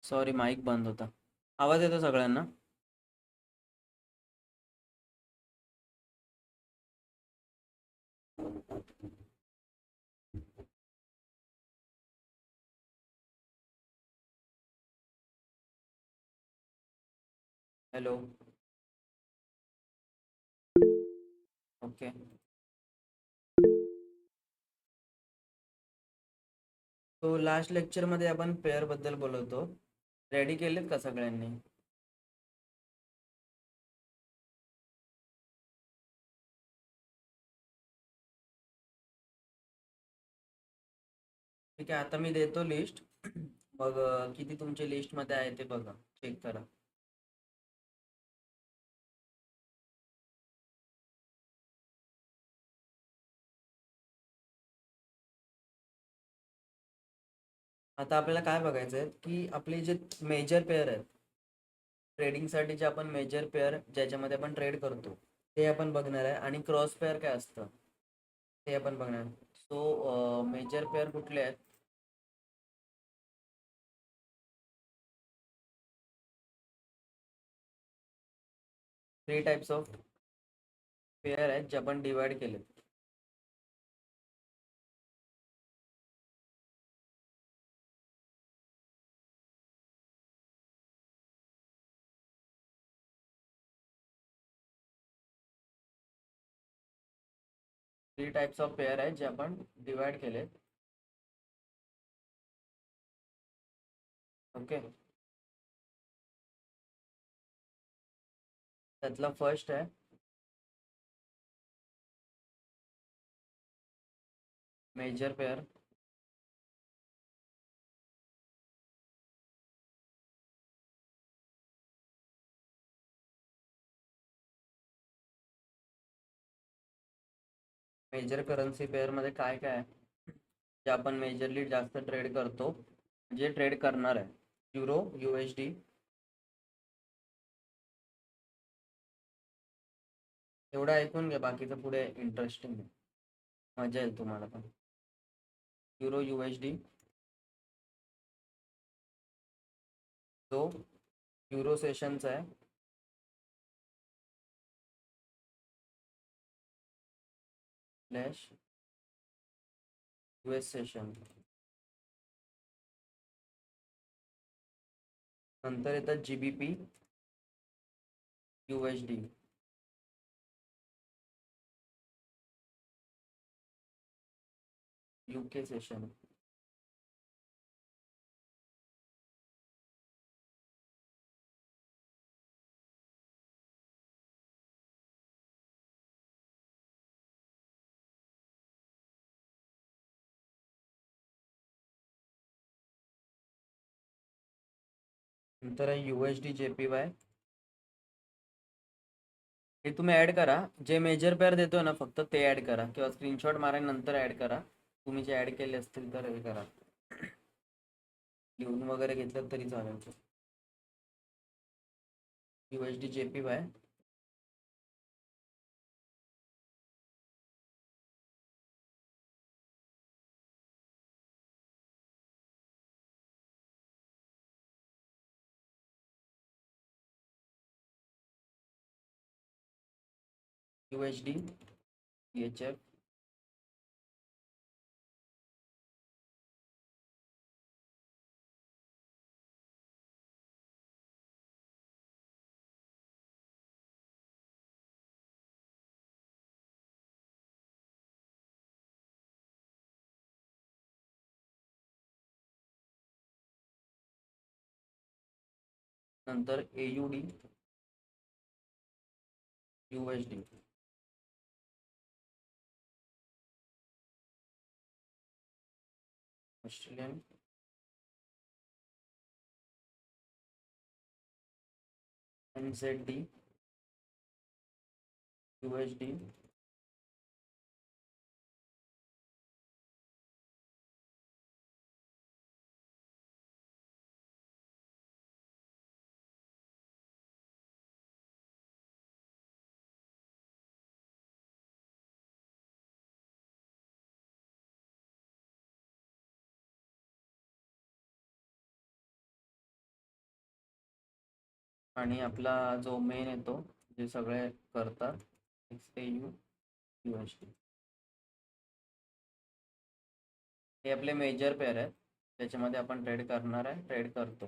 Sorry, mic बंद होता. आवाज येतो सगळ्यांना? हॅलो. ओके. तो लास्ट लेक्चरमध्ये आपण पेअर बद्दल बोलवतो. रेडी केलेत का सगळ्यांनी? ठीक आहे, आता मी देतो लिस्ट. मग किती तुमच्या लिस्टमध्ये आहे ते बघा, चेक करा. आता आपल्याला काय बघायचं आहे की आपले जे मेजर पेअर आहेत, ट्रेडिंगसाठी जे आपण मेजर पेअर ज्याच्यामध्ये आपण ट्रेड करतो ते आपण बघणार आहे. आणि क्रॉस पेअर काय असतं ते आपण बघणार. सो मेजर पेअर कुठले आहेत? थ्री टाइप्स ऑफ पेअर आहेत जे आपण डिवाइड केले. थ्री टाइप्स ऑफ पेअर आहेत जे आपण डिवाइड केले. ओके. त्यातला फर्स्ट आहे major pair. Major currency pair मध्ये काय काय आहे जे आपण मेजरली जास्त ट्रेड करतो, जे ट्रेड करणार आहे? Euro, USD. एवढं ऐकून घ्या, बाकीचं पुढे इंटरेस्टिंग आहे, मजा येईल तुम्हाला पण. युरो USD जो युरो सेशनचा आहे, स्लॅश US सेशन. नंतर येतात GBP USD, UK सेशन. नंतर आहे USD JPY. हे तुम्ही ऍड करा, जे मेजर पेअर देतोय ना फक्त ते ऍड करा, किंवा स्क्रीनशॉट मारा आणि नंतर ऍड करा. तुम्ही जे ऍड केले असतील तर हे करा, लिहून वगैरे घेतलं तरी चालेल. USD JPY. USD CHF. नंतर AUD USD. Australian. NZD USD. आणि आपला जो मेन येतो जे सगळे करतात XAU USD, हे आपले मेजर पेअर आहेत त्याच्यामध्ये आपण ट्रेड करणार आहे, ट्रेड करतो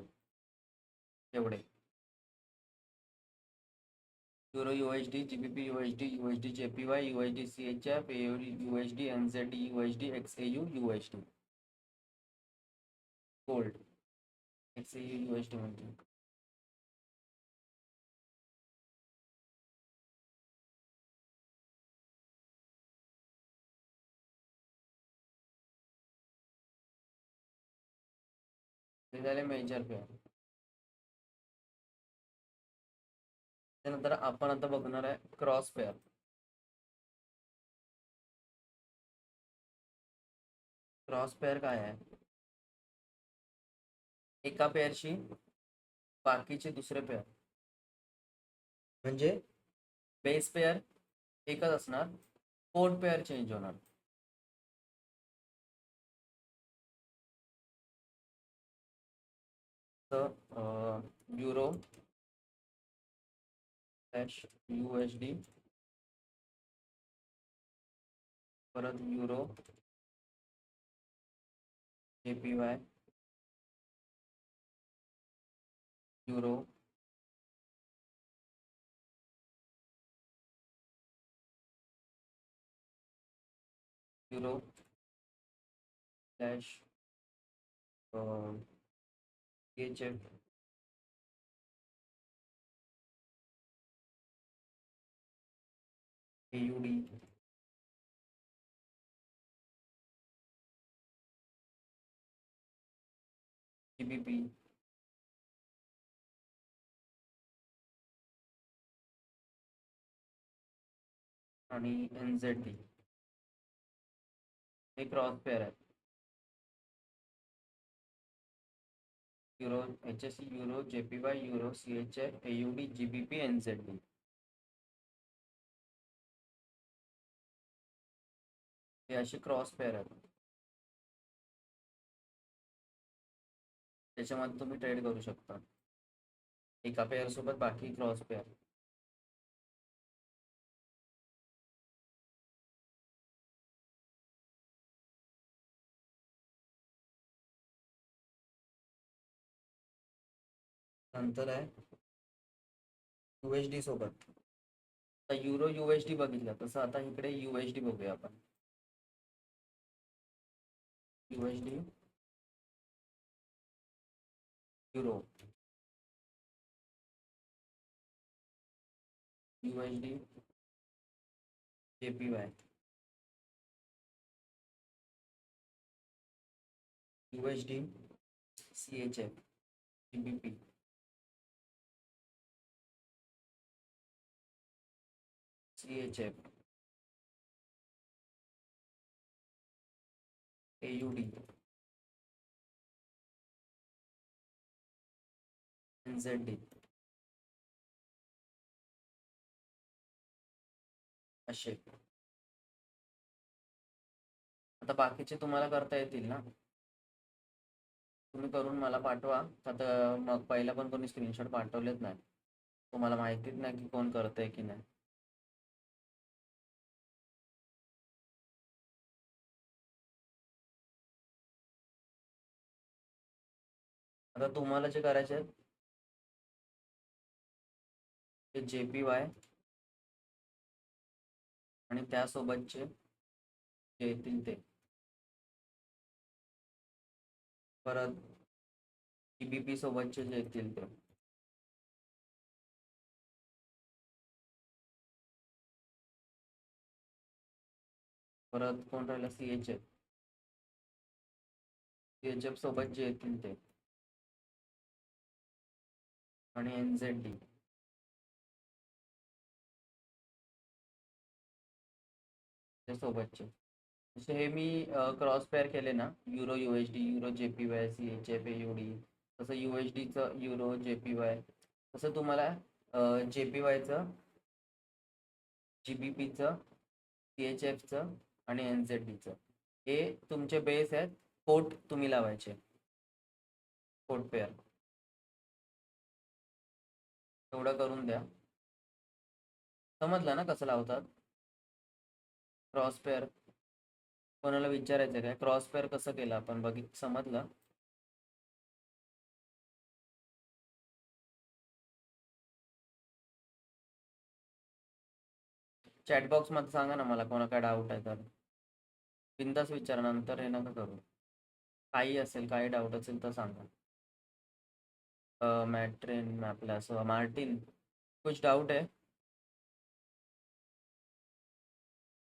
एवढे. Euro USD, GBP USD, USD JPY, USD CHF, AUD USD, NZD USD, XAU USD. Gold XAU USD म्हणजे ते झाले मेजर पेअर. त्यानंतर आपण आता बघणार आहे क्रॉस पेअर. क्रॉस पेअर काय आहे? एका पेअरशी बाकीचे दुसरे पेअर, म्हणजे बेस पेअर एकच असणार, कोड पेअर चेंज होणार. तर युरो USD, परत euro JPY, euro euro slash CHF, AUD, GBP, आणि NZD. हे क्रॉस पेअर आहे. Euro HSE, euro JPY, euro CHF, AUD, GBP, NZD. हे असे क्रॉस पेअर आहेत. त्याच्यामध्ये तुम्ही ट्रेड करू शकता एका पेअर सोबत बाकी क्रॉस पेअर. नंतर आहे USD सोबत. आता युरो USD बघितलं तसं आता इकडे USD बघूया आपण. USD euro, USD JPY, USD CHF, GBP, CHF, AUD, NZD. असे आता बाकीचे तुम्हाला करता येतील ना, तुम्ही करून मला पाठवा. आता मग पहिला पण कोणी स्क्रीनशॉट पाठवलेत नाही, तुम्हाला माहितीच नाही की कोण करतंय की नाही. आता तुम्हाला जे करायचे आहेत ते JPY आणि त्यासोबतचे जे येतील ते, परत GBP सोबतचे जे येतील ते, परत कोण राहिलं CHF सोबत जे येतील ते, आणि NZD. सोबतचे जसे हे मी क्रॉस पेअर केले ना, euro USD, euro JPY, CHF, AUD, तसं USDचं युरो JPY, तसं तुम्हाला JPYचं, GBPचं, CHFचं आणि NZDचं हे तुमचे बेस आहेत. कोट तुम्ही लावायचे, कोट पेअर. तेवढं करून द्या. समजलं ना कसं लावतात क्रॉस पेअर? कोणाला विचारायचं काय क्रॉस पेअर कसं केलं आपण समजलं? चॅटबॉक्स मध्ये सांगा ना मला कोणा काय डाऊट आहे तर. बिंदास विचारा, नंतर हे नका करू. काही असेल काही डाऊट असेल तर सांगा. मैट्रिन आपला मार्टिन, कुछ डाउट है?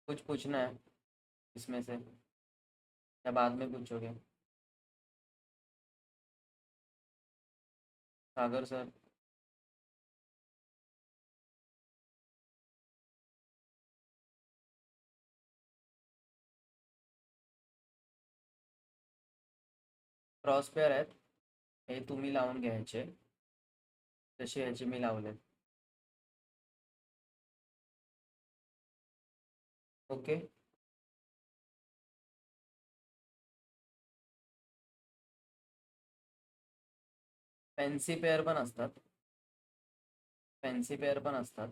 कुछ पूछना है इसमें से या बाद में पूछोगे? सागर सर। क्रॉस पेअर आहेत, हे तुम्ही लावून घ्यायचे जसे ह्याचे मी लावले. ओके. फॅन्सी पेअर पण असतात. फॅन्सी पेअर पण असतात.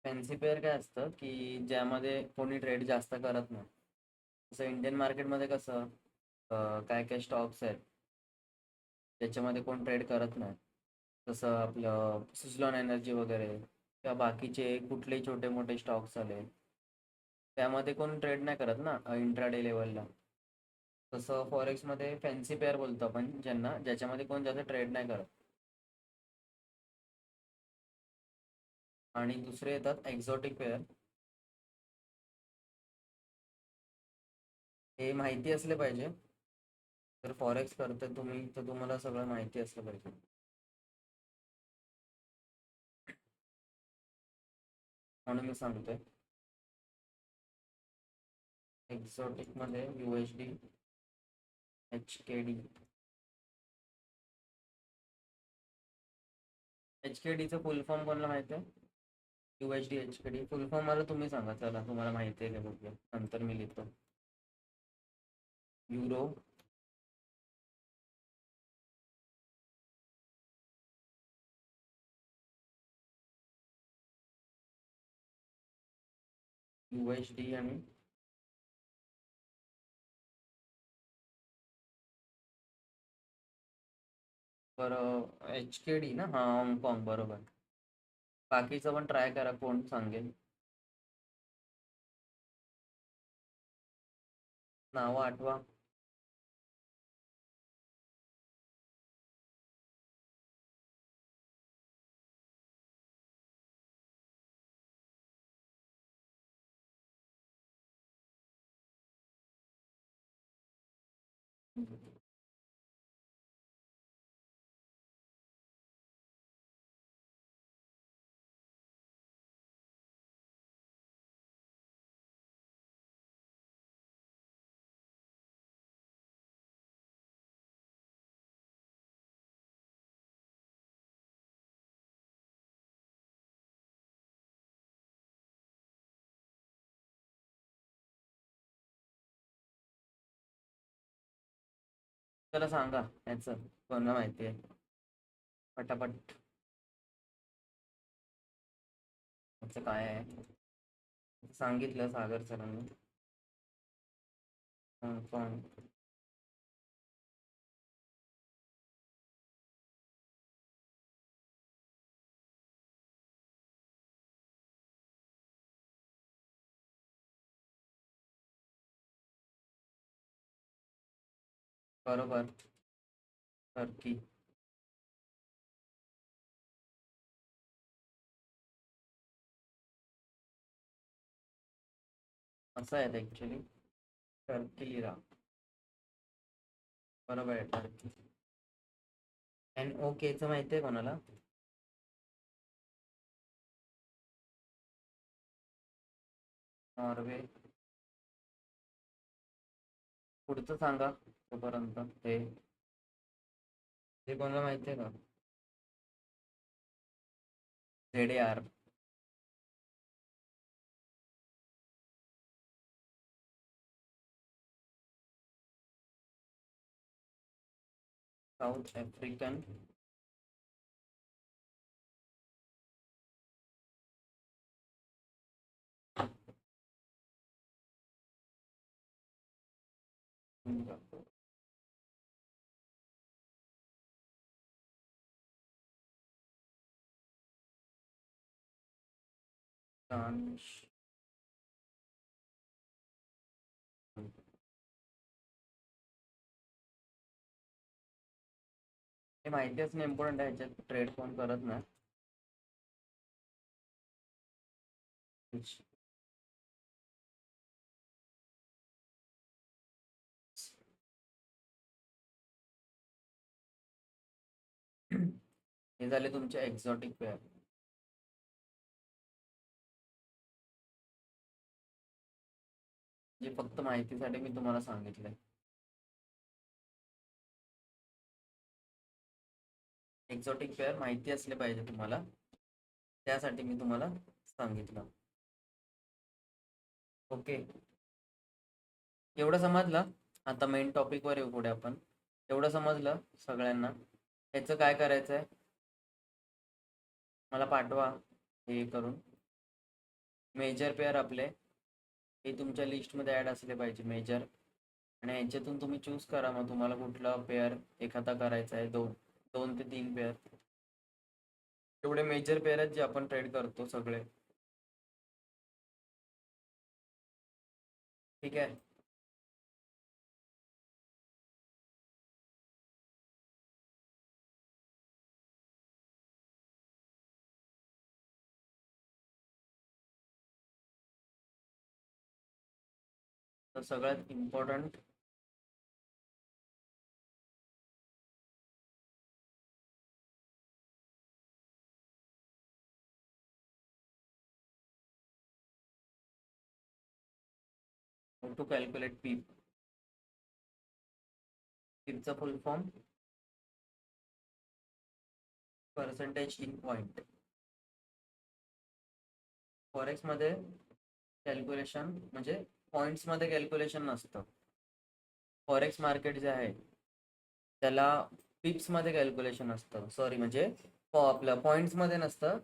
फॅन्सी पेअर काय असतं की ज्यामध्ये कोणी ट्रेड जास्त करत नाही. जसं इंडियन मार्केटमध्ये कसं काय काय स्टॉक्स आहेत ज्याच्यामध्ये कोण ट्रेड करत नाही. जसं आपलं सुझलॉन एनर्जी वगैरे किंवा बाकीचे कुठलेही छोटे मोठे स्टॉक्स आले, त्यामध्ये कोण ट्रेड नाही करत ना इंट्राडे लेवलला. तसं फॉरेक्समध्ये फॅन्सी पेअर बोलतो आपण ज्यांना, ज्याच्यामध्ये कोण जास्त ट्रेड नाही करत. आणि दुसरे येतात एक्झॉटिक पेअर. हे माहिती असले पाहिजे. तर फॉरेक्स करते तुम्ही तर तुम्हाला सगळं माहिती असलं पाहिजे. म्हणून मी सांगतोय एक्झॉटिक मध्ये USD, HKD. HKDचं फुल फॉर्म कोणाला माहिती आहे? USD HKD फुल फॉर्म मला तुम्ही सांगा, चला तुम्हाला माहिती आहे का बघूया, नंतर मी लिहितो. युरो, USD आणि बरं HKD ना, हां हाँगकाँग बरोबर. बाकीचं पण ट्राय करा, कोण सांगेल. नावं आठवा. चला सांगा याचं, कोणाला माहिती आहे पटापट. याचं काय आहे? सांगितलं सागर सरांनी. पण बरोबर. टर्की. असं आहे ऍक्च्युली. Turkey lira. बरोबर आहे टर्की. NOKचं माहिती आहे कोणाला? नॉर्वे. पुढचं सांगा तोपर्यंत. हे हे कोणाला माहिती आहे का? ZAR. साऊथ आफ्रिकन हे माहिती असणं इम्पॉर्टंट आहे, ह्याच्यात ट्रेड कोण करत नाही. हे झाले तुमचे एक्झॉटिक पेअर. जे फक्त माहितीसाठी मी तुम्हाला सांगितलंय. एक्झॉटिक पेअर माहिती असले पाहिजे तुम्हाला, त्यासाठी मी तुम्हाला सांगितलं. ओके, एवढं समजलं. आता मेन टॉपिक वर येऊ पुढे आपण. एवढं समजलं सगळ्यांना. याचं काय करायचं आहे, मला पाठवा हे करून. मेजर पेअर आपले हे तुमच्या लिस्टमध्ये ॲड असले पाहिजे मेजर, आणि यांच्यातून तुम्ही चूज करा मग तुम्हाला कुठला पेअर एखादा करायचा आहे. दोन ते 3 पेअर. एवढे मेजर पेअर आहेत जे आपण ट्रेड करतो सगळे. ठीक आहे. तर सगळ्यात इम्पॉर्टंट टू कॅल्क्युलेट पीप. पीपचा full form percentage in point. Forex मध्ये कॅल्क्युलेशन म्हणजे पॉइंट्स मध्ये कॅल्क्युलेशन नसतं. फॉरेक्स मार्केट जे आहे त्याला पिप्स मध्ये कॅल्क्युलेशन असतं. सॉरी, म्हणजे आपलं पॉइंट्स मध्ये नसतं.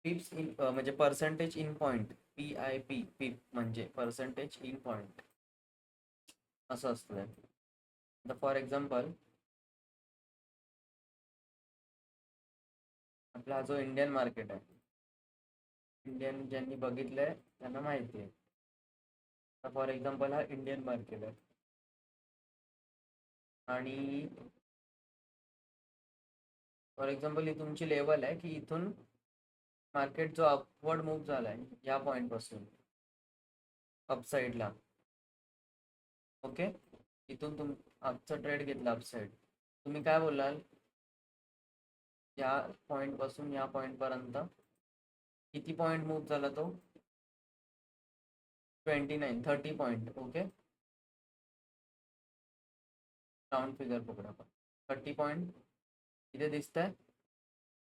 पिप्स इन म्हणजे पर्सेंटेज इन पॉइंट, PIP, पिप म्हणजे पर्सेंटेज इन पॉइंट असं असतं. आता फॉर एक्झाम्पल आपला हा जो इंडियन मार्केट आहे, इंडियन ज्यांनी बघितलंय त्यांना माहिती आहे. आता फॉर एक्झाम्पल हा इंडियन मार्केट आहे, आणि फॉर एक्झाम्पल ही तुमची लेवल आहे की इथून मार्केट जो अपवर्ड मूव्ह झालाय या पॉइंट पासून अपसाईडला. ओके, इथून आजचा ट्रेड घेतला अपसाईड. तुम्ही काय बोलाल, या पॉइंट पासून या पॉइंट पर्यंत किती पॉइंट मूव्ह झाला तो? 30 पॉइंट. ओके, राउंड फिगर पकडा आपण. 30 पॉइंट इथे दिसत आहे.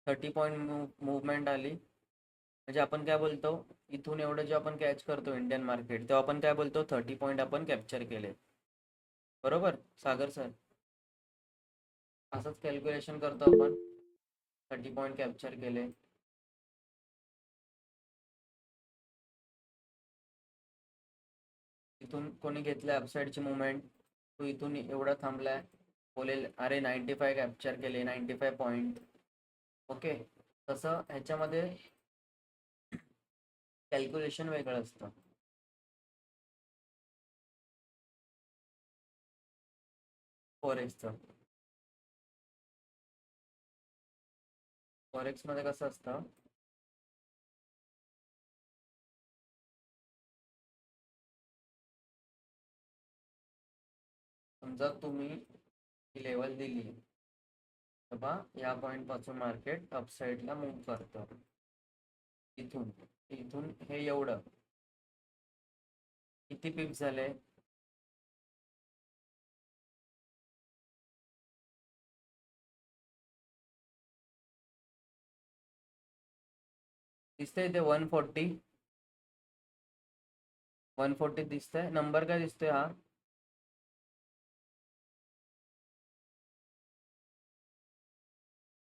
30 पॉइंट मुवमेंट आली म्हणजे आपण काय बोलतो, इथून एवढं जे आपण कॅच करतो इंडियन मार्केट, तेव्हा आपण काय बोलतो, 30 पॉइंट आपण कॅप्चर केले. बरोबर सागर सर? असंच कॅल्क्युलेशन करतो आपण. 30 पॉइंट कॅप्चर केले. इथून कोणी घेतलंय अपसाईडची मुवमेंट, तो इथून एवढा थांबलाय, बोलेल अरे 95 कॅप्चर केले, 95 पॉइंट. ओके, तसं ह्याच्यामध्ये कॅल्क्युलेशन वेगळं असतं. फॉरेक्सचं, फॉरेक्समध्ये कसं असतं, समजा तुम्ही ही लेवल दिली, तेव्हा या पॉइंट पासून मार्केट अपसाईडला मूव्ह करतं. इथून इथून हे एवढं किती पिप्स झाले? दिसतंय इथे 140 दिसतंय. नंबर काय दिसतोय हा?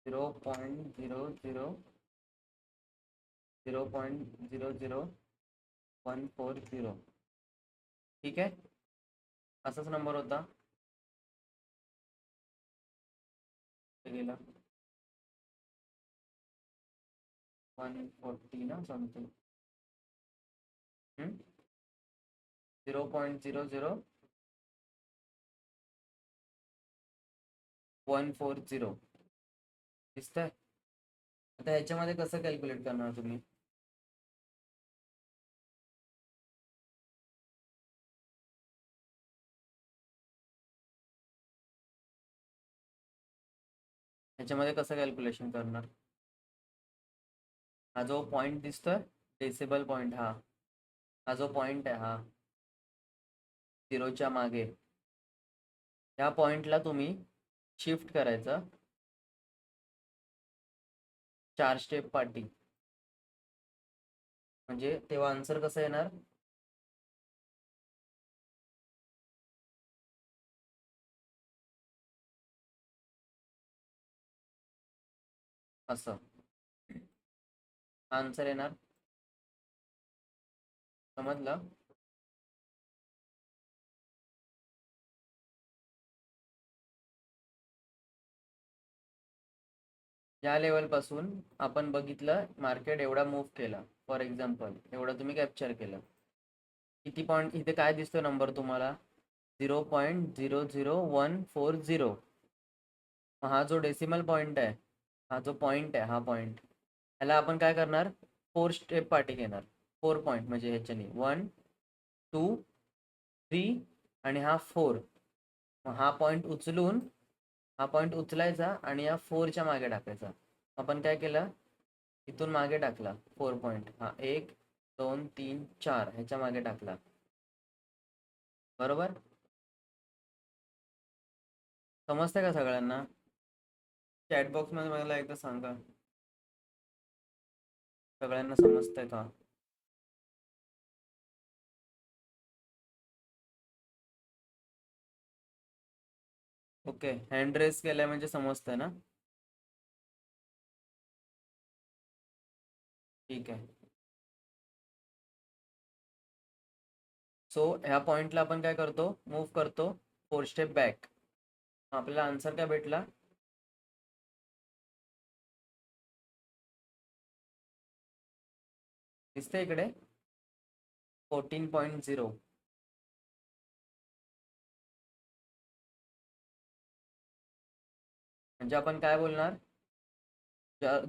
0.000140. ठीक आहे. असाच नंबर होता गेला 140 ना समथिंग 0.00140 दिसतंय. आता ह्याच्यामध्ये कसं कॅल्क्युलेट करणार तुम्ही? ह्याच्यामध्ये कसं कॅल्क्युलेशन करणार? हा जो पॉइंट दिसतोय डेसिबल पॉइंट, हा जो पॉइंट आहे हा 0च्या मागे, ह्या पॉइंटला तुम्ही शिफ्ट करायचं 4 स्टेप पाठी. म्हणजे तेव्हा आन्सर कसं येणार? असं आन्सर येणार. समजलं? या लेवल पासून आपण बघितलं मार्केट एवढा मूव्ह केला, फॉर एक्झाम्पल एवढं तुम्ही कॅप्चर केलं. किती पॉईंट इथे काय दिसतो नंबर तुम्हाला? 0.00140. हा जो डेसिमल पॉइंट आहे, हा जो पॉइंट आहे, हा पॉइंट ह्याला आपण काय करणार? 4 स्टेप पाठी घेणार. 4 पॉइंट म्हणजे ह्याच्याने 1 2 3 आणि हा 4. हा पॉइंट उचलून, हा पॉइंट उचलायचा आणि या 4च्या मागे टाकायचा. आपण काय केलं? इथून मागे टाकला 4 पॉइंट, हा 1 2 3 4 ह्याच्या मागे टाकला. बरोबर? समजतंय का सगळ्यांना? चॅट बॉक्स मध्ये मला एकदा सांगा, सगळ्यांना समजतंय का? ओके, हँड रेस केलाय म्हणजे समजतंय ना? ठीक आहे. सो ह्या पॉइंटला आपण काय करतो? मूव्ह करतो 4 स्टेप बॅक. आपल्याला आन्सर काय भेटला? दिसतंय इकडे 14.0. म्हणजे आपण काय बोलणार?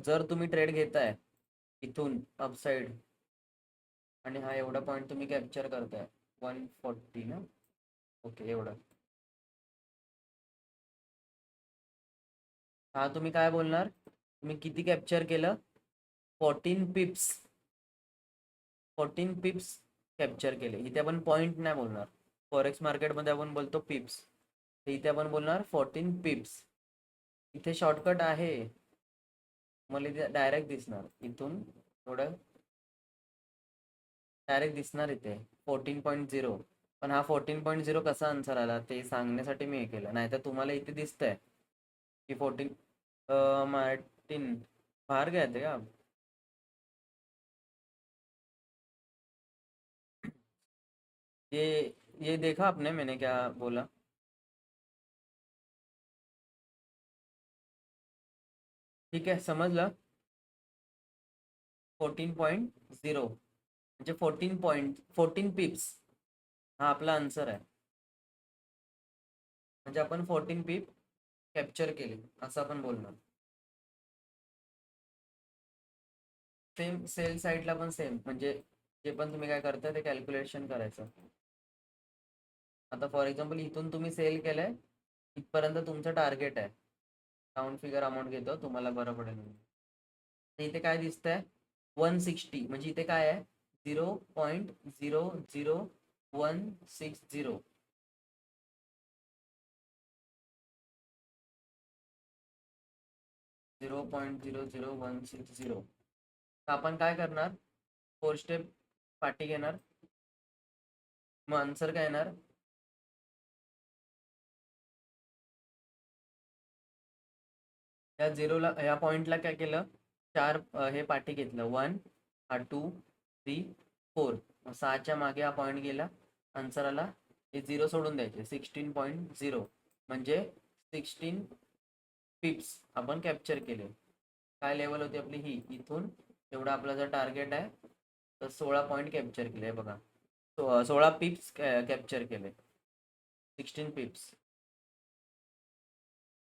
जर तुम्ही ट्रेड घेताय इथून अपसाइड आणि हा एवढा पॉइंट तुम्ही कॅप्चर करताय 140 ना, ओके एवढं, हा तुम्ही काय बोलणार? तुम्ही किती कॅप्चर केलं? 14 पिप्स. 14 पिप्स कॅप्चर केले. इथे आपण पॉइंट नाही बोलणार, फॉरेक्स मार्केटमध्ये आपण बोलतो पिप्स, इथे आपण बोलणार 14 पिप्स. इथे शॉर्टकट आहे, मला इथे डायरेक्ट दिसणार इथून थोडं डायरेक्ट दिसणार इथे 14.0. पण हा 14.0 कसा आन्सर आला ते सांगण्यासाठी मी हे केलं. नाही तर तुम्हाला इथे दिसतंय की 14. मार्टिन बाहर गए थे आप? ये देखा आपने मैंने क्या बोला? ठीक आहे, समजलं? 14.0 म्हणजे 14 पिप्स हा आपला आन्सर आहे. म्हणजे आपण 14 पीप कॅप्चर केले असं आपण बोलणार. सेम सेल साईडला पण सेम, म्हणजे जे पण तुम्ही काय करताय ते कॅल्क्युलेशन करायचं. आता फॉर एक्झाम्पल इथून तुम्ही सेल केलंय, इथपर्यंत तुमचं टार्गेट आहे. राऊंड फिगर अमाऊंट घेतो तुम्हाला बरं पडेल म्हणून. इथे काय दिसतंय? 160. म्हणजे इथे काय आहे? 0.00160. 0.00160. तर आपण काय करणार? 4 स्टेप पाठी घेणार, मग आन्सर काय येणार? या झिरोला, या पॉइंटला काय केलं? 4 हे पाठी घेतलं, 1 हा 2 3 4, 6च्या मागे हा पॉइंट गेला, आन्सर आला हे 0 सोडून द्यायचे. 16.0 म्हणजे 16 पिप्स आपण कॅप्चर केले. काय लेवल होती आपली ही, इथून एवढा आपला जर टार्गेट आहे तर 16 पॉईंट कॅप्चर केले बघा. 16 पिप्स कॅप्चर केले. 16 पिप्स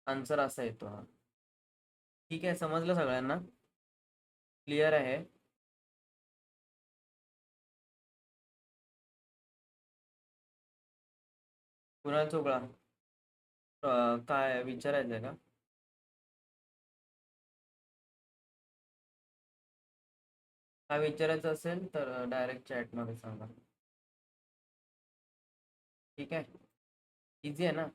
आन्सर असा येतो हा. ठीक आहे, समजलं सगळ्यांना? क्लिअर आहे? कुणाल चोगळा काय विचारायचं आहे का? काय विचारायचं असेल तर डायरेक्ट चॅटमध्ये सांगा. ठीक आहे, इझी आहे ना?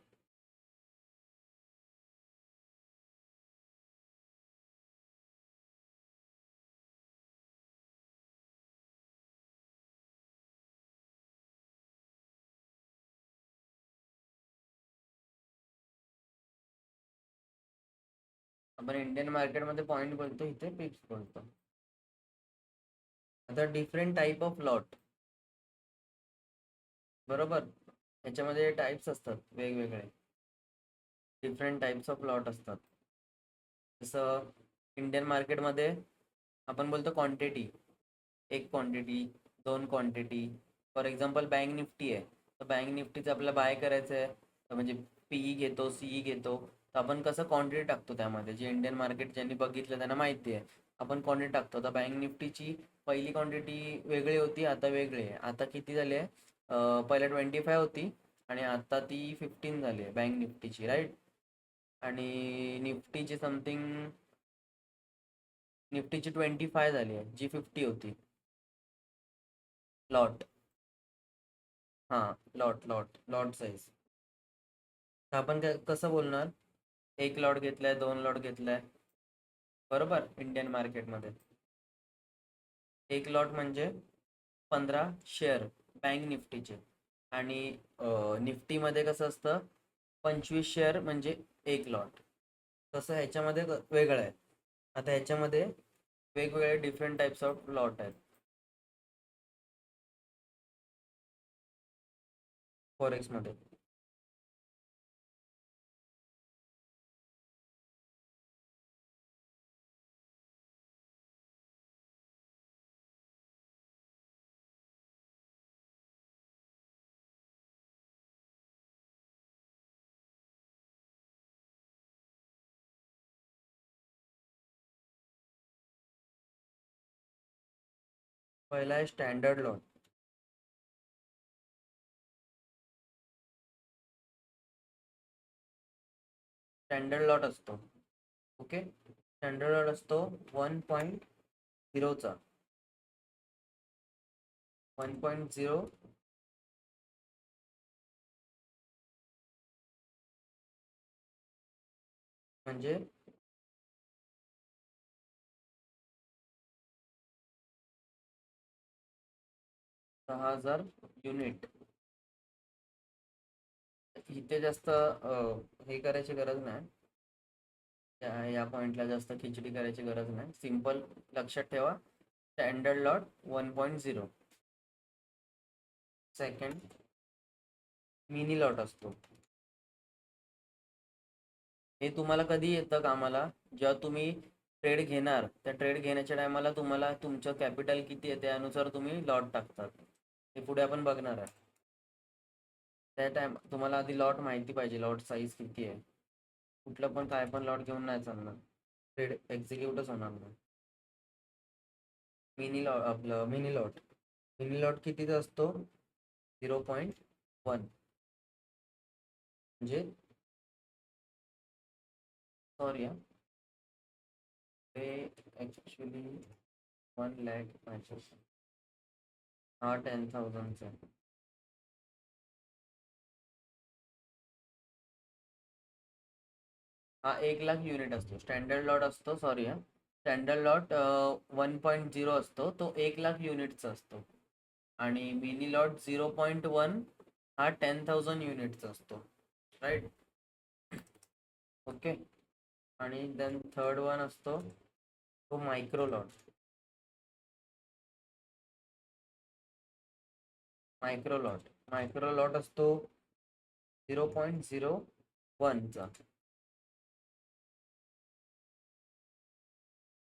आपण इंडियन मार्केटमध्ये पॉईंट बोलतो, इथे पिप्स बोलतो. आता डिफरंट टाईप ऑफ लॉट, बरोबर. याच्यामध्ये टाईप्स असतात वेगवेगळे. डिफरंट टाईप्स ऑफ लॉट असतात. जसं इंडियन मार्केटमध्ये आपण बोलतो क्वांटिटी. एक क्वांटिटी, दोन quantity. For example bank Nifty आहे, तर बँक निफ्टीचं आपल्याला बाय करायचं आहे, तर म्हणजे पीई घेतो, सीई घेतो, तर आपण कसं क्वांटिटी टाकतो त्यामध्ये. जे इंडियन मार्केट ज्यांनी बघितलं त्यांना माहिती आहे, आपण क्वांटिटी टाकतो. तर बँक निफ्टीची पहिली क्वांटिटी वेगळी होती, आता वेगळी आहे. आता किती झाली आहे? पहिल्या 25 होती आणि आता ती 15 झाली आहे बँक निफ्टीची, राईट. आणि निफ्टीची 25 झाली आहे, जी 50 होती. लॉट. हां, लॉट लॉट लॉट साईज. तर आपण कसं बोलणार? एक लॉट घेतलाय, दोन लॉट घेतलाय, बरोबर. इंडियन मार्केटमध्ये एक लॉट म्हणजे 15 शेअर बँक निफ्टीचे. आणि निफ्टीमध्ये कसं असतं, 25 शेअर म्हणजे एक लॉट. तसं ह्याच्यामध्ये वेगळं आहे. आता ह्याच्यामध्ये वेगवेगळे डिफरंट टाईप्स ऑफ लॉट आहेत फॉरेक्समध्ये. पहिला आहे स्टँडर्ड लॉट. स्टँडर्ड लॉट असतो, ओके. स्टँडर्ड लॉट असतो 1.0चा. 1.0 म्हणजे 10,000 युनिट. इथे जास्त हे करायची गरज नाही. या पॉइंटला जास्त खिचडी करायची गरज नाही. सिंपल लक्षात ठेवा, standard lot 1.0. Second mini lot असतो. हे तुम्हाला कधी येतं कामाला? जेव्हा तुम्ही ट्रेड घेणार, त्या ट्रेड घेण्याच्या टायमाला तुम्हाला तुमचं कॅपिटल किती आहे त्यानुसार तुम्ही लॉट टाकतात. हे पुढे आपण बघणार आहे. त्या टाइम तुम्हाला आधी लॉट माहिती पाहिजे, लॉट साईज किती आहे. कुठलं पण काय पण लॉट घेऊन नाही चालणार, ट्रेड एक्झिक्यूटच होणार नाही. मिनी लॉट कितीचा असतो? 0.1. म्हणजे सॉरी ते ॲक्च्युली 1,00,000 पाहिजे. हा 10,000चा. हा 1,00,000 युनिट असतो. स्टँडर्ड लॉट असतो, सॉरी स्टँडर्ड लॉट 1.0 असतो, तो 1,00,000 युनिटचा असतो. आणि मिनी लॉट 0.1 हा 10,000 युनिटचा असतो, राईट. ओके. आणि देन थर्ड वन असतो तो micro lot. Micro lot micro lot असतो 0.01चा.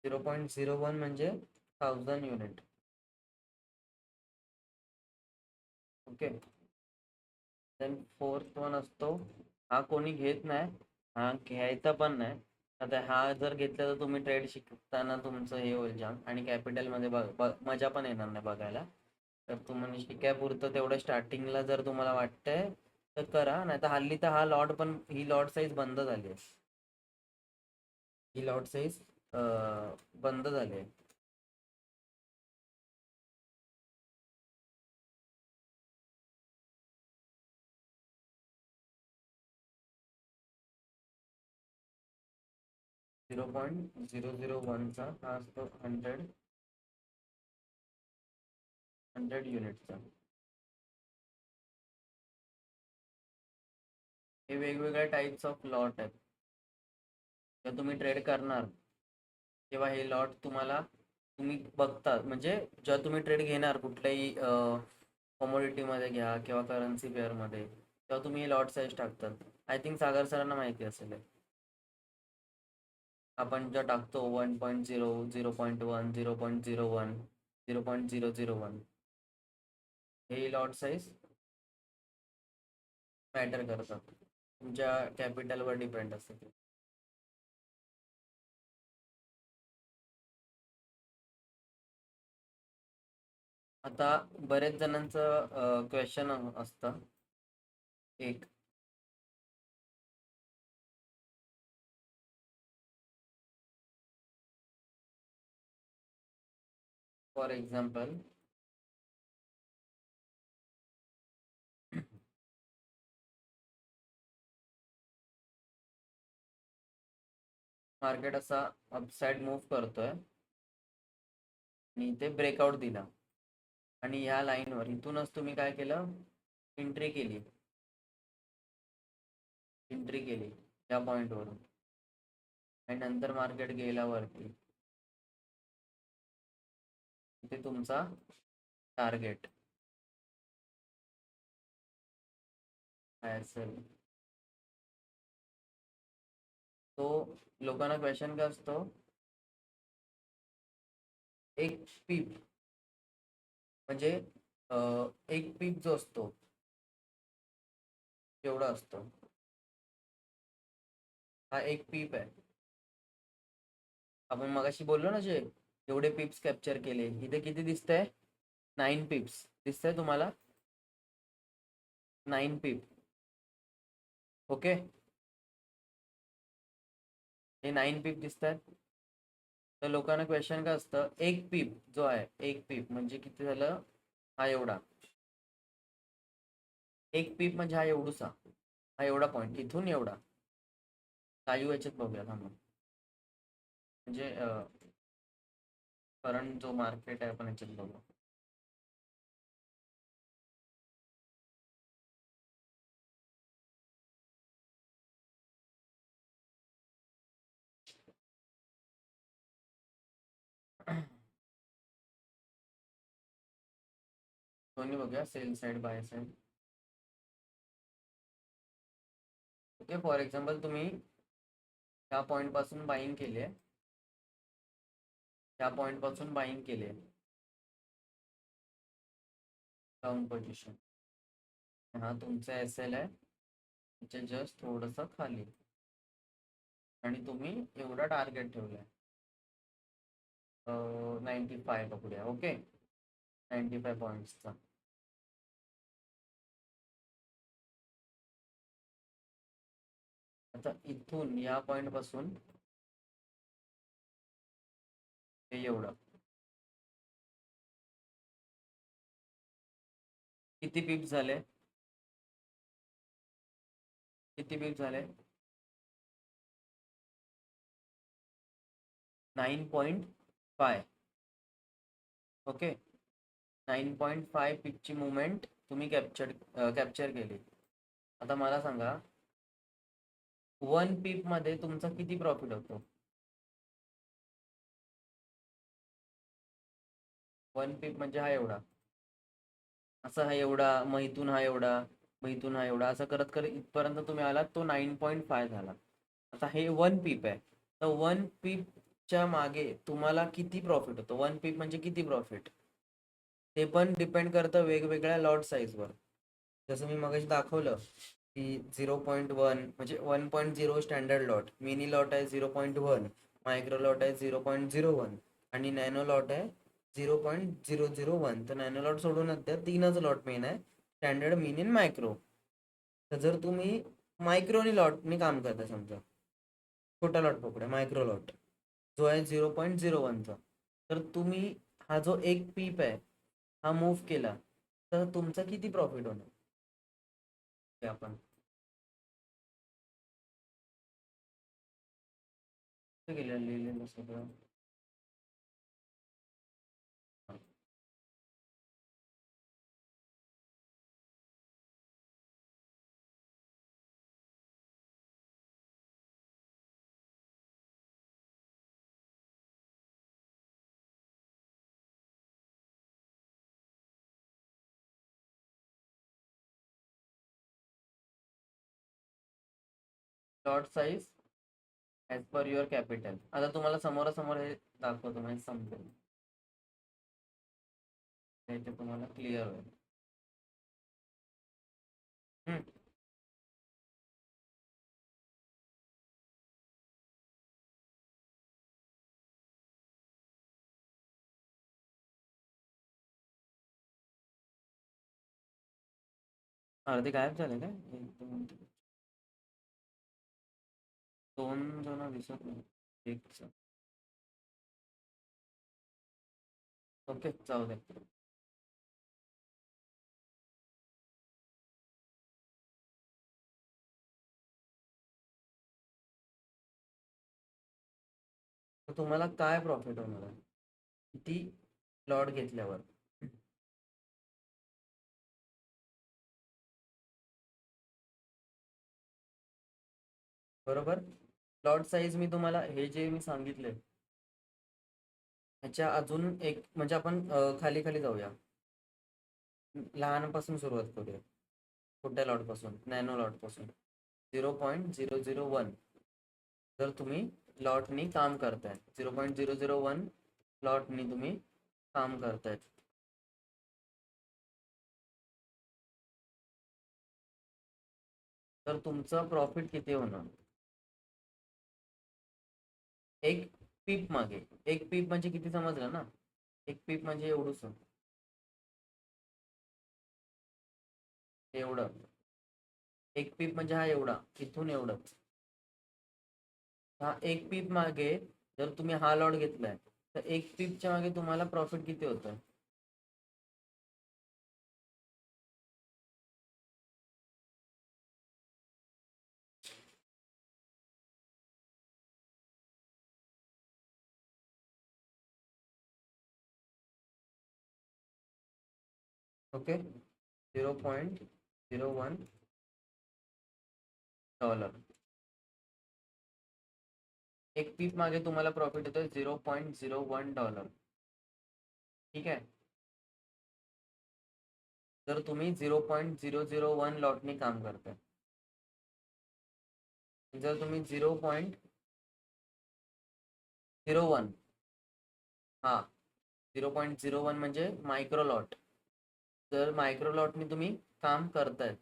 0.01 म्हणजे 1000 unit. Okay. Then fourth one असतो, हा कोणी घेत नाही, हा घ्यायचा पण नाही. आता हा जर घेतला तर तुम्ही ट्रेड शिकताना तुमचं हे होईल जाम, आणि कॅपिटलमध्ये मजा पण येणार नाही बघायला. तर तुम्ही शिकायपुरतं तेवढं स्टार्टिंगला जर तुम्हाला वाटतंय तर करा, नाही तर हल्ली तर हा लॉट पण, ही लॉट साईज बंद झाली आहे. ही लॉट साईज बंद झाली आहे. 0.001चा हा असतो 100 युनिटचा. हे वेगवेगळ्या टाईप्स ऑफ लॉट आहेत. जर तुम्ही ट्रेड करणार तेव्हा हे लॉट तुम्ही बघता, म्हणजे जेव्हा तुम्ही ट्रेड घेणार कुठल्याही कमोडिटीमध्ये घ्या किंवा करन्सी पेअरमध्ये, तेव्हा तुम्ही हे लॉट साईज टाकतात. आय थिंक सागर सरांना माहिती असेल हे. आपण जेव्हा टाकतो 1.0, 0.1, 0.01, 0.001, हे लॉट साईज मॅटर करतात. तुमच्या कॅपिटलवर डिपेंड असतं ते. आता बरेच जणांचं क्वेश्चन असतं एक, फॉर एक्झाम्पल मार्केट असा अपसाइड मूव्ह करतोय आणि इथे ब्रेकआउट दिला, आणि ह्या लाईनवर इथूनच तुम्ही काय केलं, एंट्री केली, या पॉईंटवरून, आणि नंतर मार्केट गेला वरती. इथे तुमचा टार्गेट काय असेल तो, लोकांना क्वेश्चन काय असतो, एक पीप म्हणजे एक पीप जो असतो तेवढा असतो, हा एक पीप आहे. आपण मगाशी बोललो ना, जे एवढे पिप्स कॅप्चर केले, इथे किती दिसतंय, 9 पिप्स दिसतंय तुम्हाला, 9 पीप. ओके, हे 9 पीप दिसत आहेत. तर लोकांना क्वेश्चन काय असतं, एक पीप जो आहे, एक पीप म्हणजे किती झालं, हा एवढा, एक पीप म्हणजे हा एवढूसा, हा एवढा पॉईंट इथून एवढा. लाईव्ह याच्यात बघूया थांबा, म्हणजे करंट जो मार्केट आहे आपण याच्यात बघू. दोन्ही बघूया, sell side by side. Okay, for example तुम्ही ह्या पॉईंट पासून बाईंग केली आहे, त्या पॉईंट पासून बाईंग केली आहे, डाऊन पोझिशन. हा तुमचा एस एल आहे, त्याच्या जस्ट थोडस खाली, आणि तुम्ही एवढा टार्गेट ठेवलाय 95 पकडूया. ओके, 95 पॉईंट्सचा. आता इथून या पॉईंट पासून हे एवढं किती पिप झाले, किती पिप झाले, 9.5. ओके, 9.5 पिपची मुवमेंट तुम्ही कॅप्चर केली. आता मला सांगा, 1 पीप मध्ये तुमचा किती प्रॉफिट होतो, 1 पीप म्हणजे हा एवढा, असं हा एवढा, मग इथून हा एवढा, मग इथून हा एवढा, असं करत करत इथपर्यंत तुम्ही आलात, तो 9.5 झाला. आता हे 1 पीप आहे, तर 1 पीपच्या मागे तुम्हाला किती प्रॉफिट होतं? 1 पीप म्हणजे किती प्रॉफिट? ते पण डिपेंड करतं वेगवेगळ्या लॉट साईजवर. जसं मी मगाशी दाखवलं की 0.1 म्हणजे 1.0 स्टँडर्ड लॉट, मिनी लॉट आहे 0.1, मायक्रो लॉट आहे 0.01 आणि नॅनो लॉट आहे 0.001. तर नॅनो लॉट सोडूनच द्या, तीनच लॉट मेन आहे, स्टँडर्ड, मिनी आणि मायक्रो. तर जर तुम्ही मायक्रोनी लॉटनी काम करता, समजा छोटा लॉट पकडा, मायक्रो लॉट जो आहे 0.01चा, तर तुम्ही हा जो एक पीप आहे हा मूव्ह केला, तर तुमचा किती प्रॉफिट होणार? ते आपण कुठे गेलं लिहिलेलं सगळं? Lot size as per your capital. आता तुम्हाला समोरासमोर हे दाखवतो, म्हणजे समजेल, ते तुम्हाला क्लिअर होईल. हम्म. अर्धे गायब झाले काय? एक दोन दोन जण दिसत नाही. एक, ओके, जाऊ दे. तर तुम्हाला काय प्रॉफिट होणार आहे किती लॉट घेतल्यावर? बरोबर. लॉट साईज मी तुम्हाला हे जे मी सांगितले ह्याच्या अजून एक, म्हणजे आपण खाली खाली जाऊया, लहानपासून सुरुवात करूया, छोट्या लॉट पासून, नॅनो लॉट पासून. 0.001 जर तुम्ही लॉटनी काम करताय, 0.001 लॉटनी तुम्ही काम करतायत, तर तुमचं प्रॉफिट किती होणार? एक पीप मागे. एक पीप म्हणजे किती समजलं ना? एक पीप म्हणजे एवढंच, एवढं. एक पीप म्हणजे हा एवढा, इथून एवढंच. हा एक पीप मागे जर तुम्ही हा लॉट घेतलाय, तर एक पीपच्या मागे तुम्हाला प्रॉफिट किती होतं? ओके, $0.01. एक पीप मागे तुम्हाला प्रॉफिट होतं $0.01. ठीक आहे. जर तुम्ही 0.001 लॉटनी काम करताय, जर तुम्ही 0.01, हा 0.01 म्हणजे मायक्रो लॉट, जर मायक्रो लॉटनी तुम्ही काम करतायत,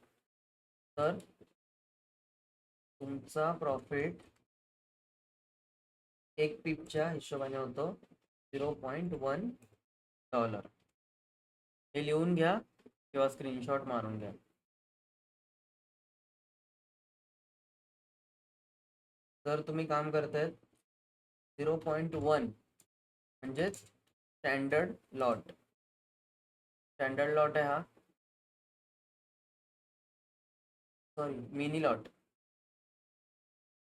तर तुमचा प्रॉफिट एक पीपच्या हिशोबाने होतो $0.1. हे लिहून घ्या किंवा स्क्रीनशॉट मारून घ्या. तर तुम्ही काम करतायत 0.1 म्हणजेच स्टँडर्ड लॉट. स्टँडर्ड लॉट आहे हा, sorry, mini lot.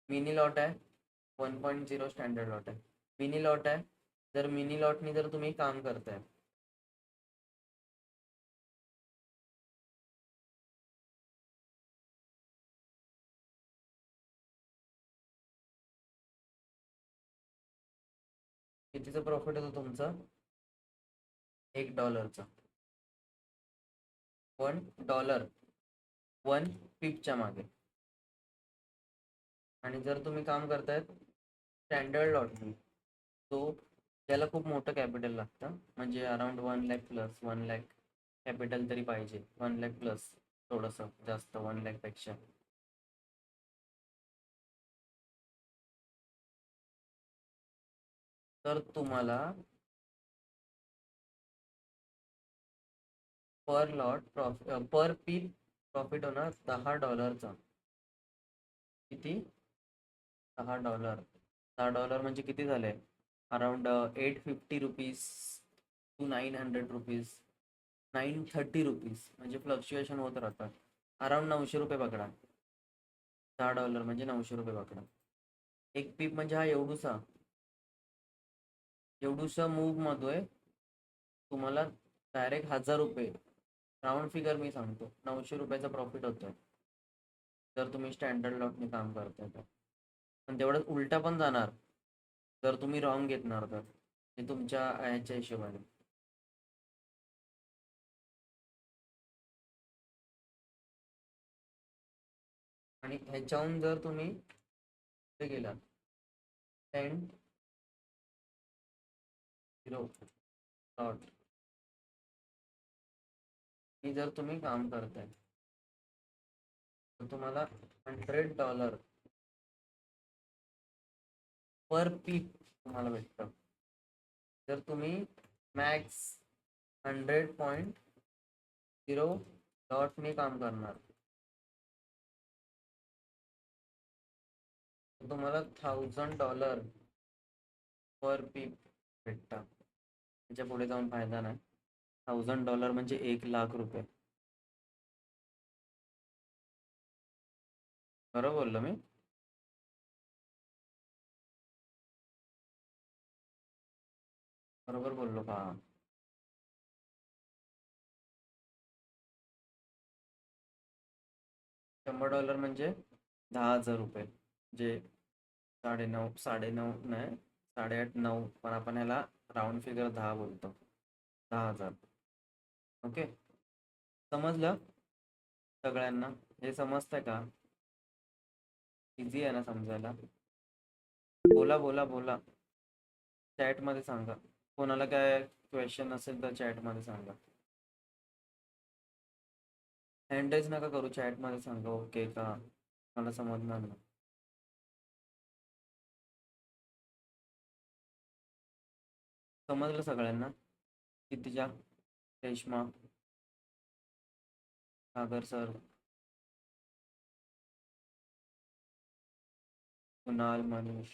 Mini lot आहे 1.0, स्टँडर्ड लॉट आहे, मिनी लॉट आहे. जर मिनी लॉटनी जर तुम्ही काम करताय, कितीचं प्रॉफिट होतं तुमचं? $1. $1 1 पिपच्या मागे. आणि जर तुम्ही काम करतायत स्टँडर्ड लॉटनी, तो त्याला खूप मोठं कॅपिटल लागतं, म्हणजे around 1 lakh plus 1 lakh capital तरी पाहिजे. 1 लाख प्लस, थोडंसं जास्त 1 लाख पेक्षा. तर तुम्हाला पर लॉट पर पीप प्रॉफिट होणार $10. किती? $10. $10 म्हणजे किती झाले? Around 850 rupees to 900 rupees, 930 rupees, म्हणजे फ्लक्च्युएशन होत राहतात. अराउंड 900 रुपये पकडा. $10 म्हणजे 900 रुपये पकडा. एक पीप म्हणजे हा एवढूसा मूव मध्ये तुम्हाला डायरेक्ट $1000, राऊंड फिगर मी सांगतो, 900 रुपयाचा प्रॉफिट होतोय जर तुम्ही स्टँडर्ड लॉटने काम करताय तर. पण तेवढंच उलटा पण जाणार जर तुम्ही रॉंग घेतणार तर, हे तुमच्या ह्याच्या हिशोबाने. आणि ह्याच्याहून जर तुम्ही हे गेला 10 लॉट ही जर तुम्ही काम करताय तर तुम्हाला $100 पर पीक तुम्हाला भेटतं. जर तुम्ही मॅक्स 100.0 लॉटने काम करणार तर तुम्हाला $1000 पर पीक भेटतात. त्याच्या पुढे जाऊन फायदा नाही. $1000 म्हणजे 1 लाख रुपये. बरोबर बोललो मी? बरोबर बोललो का? $100 म्हणजे 10,000 रुपये, जे 9.5 9.5 नाही, 8.5 9, पण आपण ह्याला राऊंड फिगर 10 बोलतो. 10,000. ओके, समजलं सगळ्यांना? हे समजतंय का? इझी आहे ना समजायला? बोला बोला बोला, चॅटमध्ये सांगा. कोणाला काय क्वेश्चन असेल तर चॅटमध्ये सांगा. हँड रेज नका करू, चॅटमध्ये सांगा ओके का, मला समजणार नाही. समजलं सगळ्यांना? कितीच्या? रेश्मा, सागर सर, कुणाल, मनीष,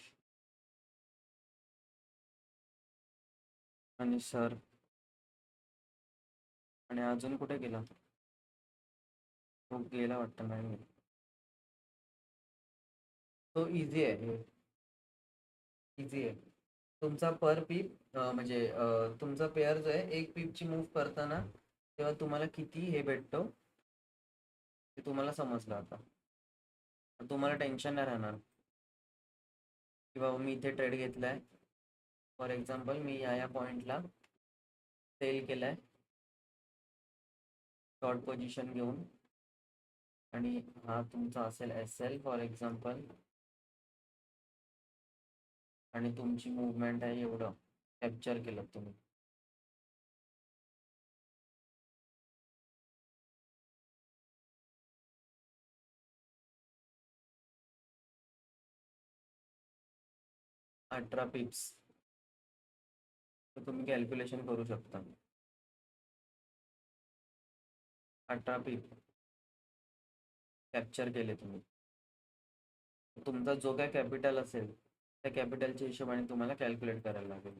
मनीष सर, आणि अजून कुठे गेला? तो गेला वाटतं, नाही. तो इझी आहे, इझी आहे. तुमचा पर पीप म्हणजे तुमचा पेअर जो आहे एक पीपची मूव्ह करताना तेव्हा तुम्हाला किती हे भेटतो ते तुम्हाला समजलं आता. तर तुम्हाला टेन्शन नाही राहणार की बाबा मी इथे ट्रेड घेतलाय, फॉर एक्झाम्पल मी या पॉईंटला सेल केलाय शॉर्ट पोझिशन घेऊन, आणि हा तुमचा असेल SL फॉर एक्झाम्पल, आणि तुमची मुवमेंट आहे एवढं कॅप्चर केलं तुम्ही. अठरा पिप्स, तर तुम्ही कॅल्क्युलेशन करू शकता. 18 पीप कॅप्चर केले तुम्ही. तुमचा जो काय कॅपिटल असेल त्या कॅपिटलच्या हिशोबाने तुम्हाला कॅल्क्युलेट करायला लागेल.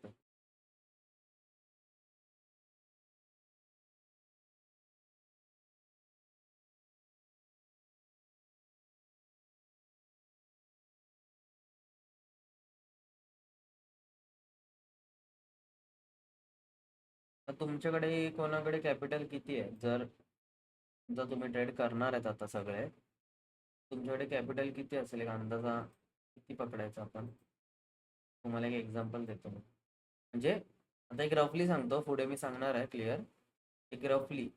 तर तुमच्याकडे कोणाकडे कॅपिटल किती आहे? जर तुम्ही ट्रेड करणार आहेत आता सगळे, तुमच्याकडे कॅपिटल किती असेल एक अंदाजा किती पकडायचा आपण? तुम्हाला एक एक्झाम्पल देतो मी, म्हणजे आता एक रफली सांगतो, पुढे मी सांगणार आहे क्लिअर. एक रफली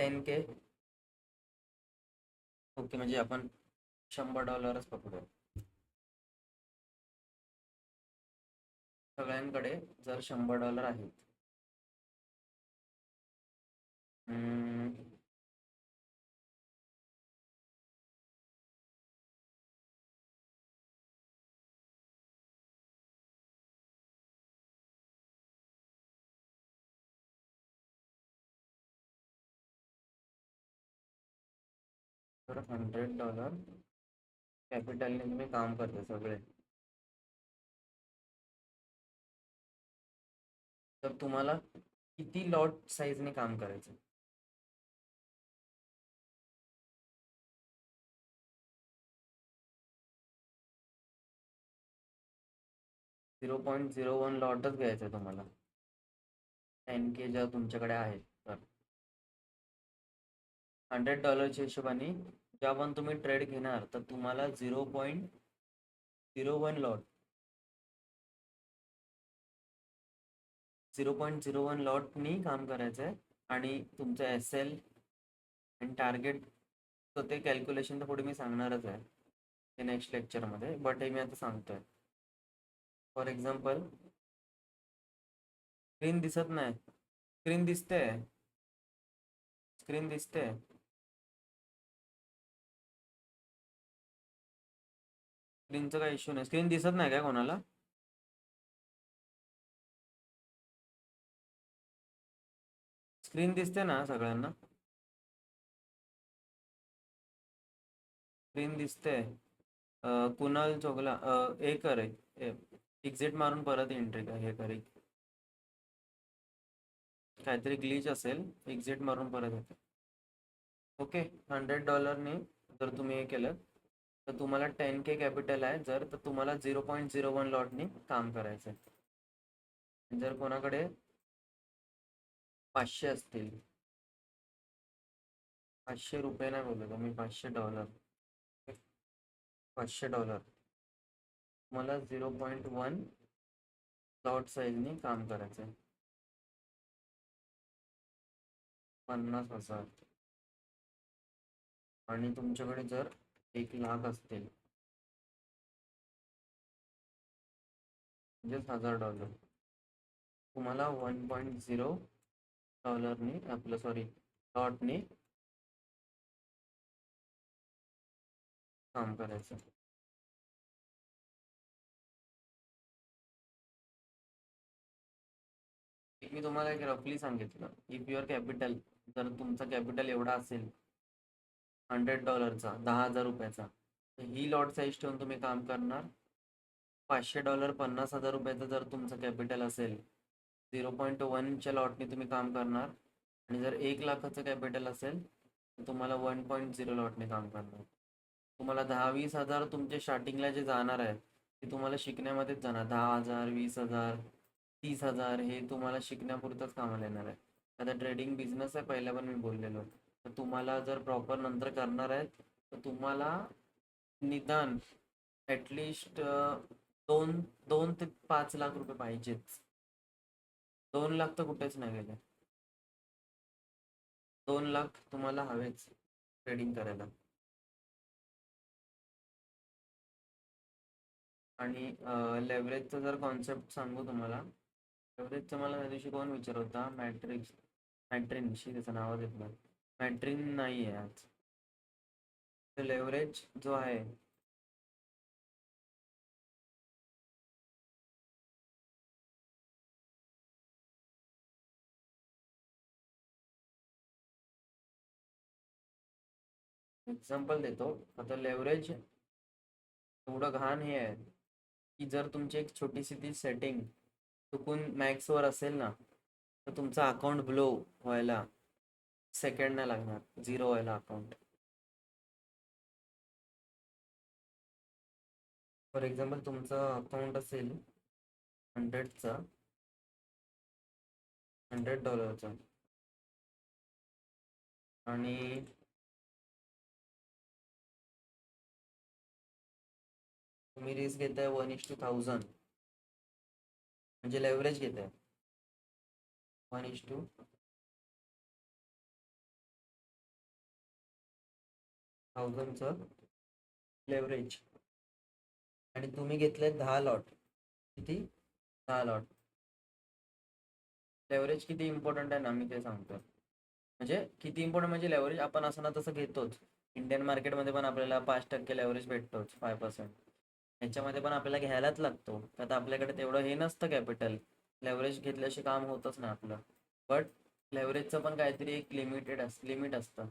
10K. ओके, म्हणजे आपण $100च पकडू. सगळ्यांकडे जर $100 आहेत, तर $100 कॅपिटलने तुम्ही काम करते सगळे, तर तुम्हाला किती लॉट साईजने काम करायचं? 0.01 लॉटच घ्यायचं तुम्हाला, 10K जर तुमच्याकडे आहे तर. $100च्या हिशोबाने जेव्हा पण तुम्ही ट्रेड घेणार तर तुम्हाला 0.01 लॉट 0.01 लॉटनी काम करायचं आहे. आणि तुमचं SL आणि टार्गेट, तर ते कॅल्क्युलेशन तर पुढे मी सांगणारच आहे ते नेक्स्ट लेक्चरमध्ये, बट हे मी आता सांगतोय. फॉर एक्झाम्पल, स्क्रीन दिसत नाही? स्क्रीन दिसते? स्क्रीन दिसते? स्क्रीनचा काही इश्यू नाही. स्क्रीन दिसत नाही काय कोणाला? स्क्रीन दिसते ना सगळ्यांना? स्क्रीन दिसते? कुणाल चोगला हे करे, एक्झिट मारून परत एंट्री का हे करे, काहीतरी ग्लिच असेल, एक्झिट मारून परत येते. ओके, $100ने जर तुम्ही हे केलं तर तुम्हाला 10K कॅपिटल आहे जर, तर तुम्हाला 0.01 लॉटनी काम करायचं आहे. जर कोणाकडे 500 असतील, ₹500 नाही बोलतो मी, $500, $500 तुम्हाला 0.1 लॉट साईजनी काम करायचं आहे. 50,000. आणि तुमच्याकडे जर 1,00,000 असतील, म्हणजेच $1,000, तुम्हाला 1.0 डॉलरनी आपलं सॉरी लॉटनी काम करायचं. मी तुम्हाला एक रफली सांगितलं, इफ युअर कॅपिटल, जर तुमचा कॅपिटल एवढा असेल $100चा, ₹10,000, तर ही लॉट साईज ठेवून तुम्ही काम करणार. $500, ₹50,000 जर तुमचं कॅपिटल असेल, 0.1च्या लॉटने तुम्ही काम करणार. आणि जर 1,00,000चं कॅपिटल असेल तर तुम्हाला 1.0 लॉटने काम करणार. तुम्हाला 10-20 हजार तुमचे स्टार्टिंगला जे जाणार आहे ते तुम्हाला शिकण्यामध्येच जाणार. 10,000, 20,000, 30,000 हे तुम्हाला शिकण्यापुरतंच कामाला येणार आहे. आता ट्रेडिंग बिझनेस आहे, पहिल्या पण मी बोललेलो. तर तुम्हाला जर प्रॉपर नंतर करणार आहे तर तुम्हाला निदान ॲटलिस्ट 2 ते 5 लाख रुपये पाहिजेच. 2 लाख तर कुठेच नाही गेले. 2 लाख तुम्हाला हवेच ट्रेडिंग करायला. आणि लेव्हरेजचं जर कॉन्सेप्ट सांगू तुम्हाला, लेव्हरेजचं मला त्या दिवशी कोण विचार होता, मॅट्रिनशी, त्याचं नावच येत नाही, मॅट्रिन नाही आहे आज. तर लेव्हरेज जो आहे, एक्झाम्पल देतो. आता लेव्हरेज एवढं घाण हे आहे की जर तुमची एक छोटीशी ती सेटिंग चुकून मॅक्सवर असेल ना, तर तुमचं अकाउंट ब्लो व्हायला सेकंड नाही लागणार, झिरो व्हायला अकाउंट. फॉर एक्झाम्पल तुमचं अकाउंट असेल 100चा, $100, आणि तुम्ही रिस्क घेताय 1:1000, म्हणजे लेव्हरेज घेताय 1:1000. 1000चं लेवरेज आणि तुम्ही घेतले 10 लॉट. किती? 10 लॉट. लेवरेज किती इम्पॉर्टंट आहे ना, मी ते सांगतो. म्हणजे किती इम्पॉर्टंट म्हणजे लेवरेज आपण असं ना तसं घेतोच. इंडियन मार्केटमध्ये पण आपल्याला 5% लेवरेज भेटतोच, 5%. ह्याच्यामध्ये पण आपल्याला घ्यायलाच लागतो. आता आपल्याकडे तेवढं हे नसतं कॅपिटल. लेवरेज घेतल्याशिवाय काम होतच नाही आपलं. बट लेवरेजचं पण काहीतरी एक लिमिट असतं.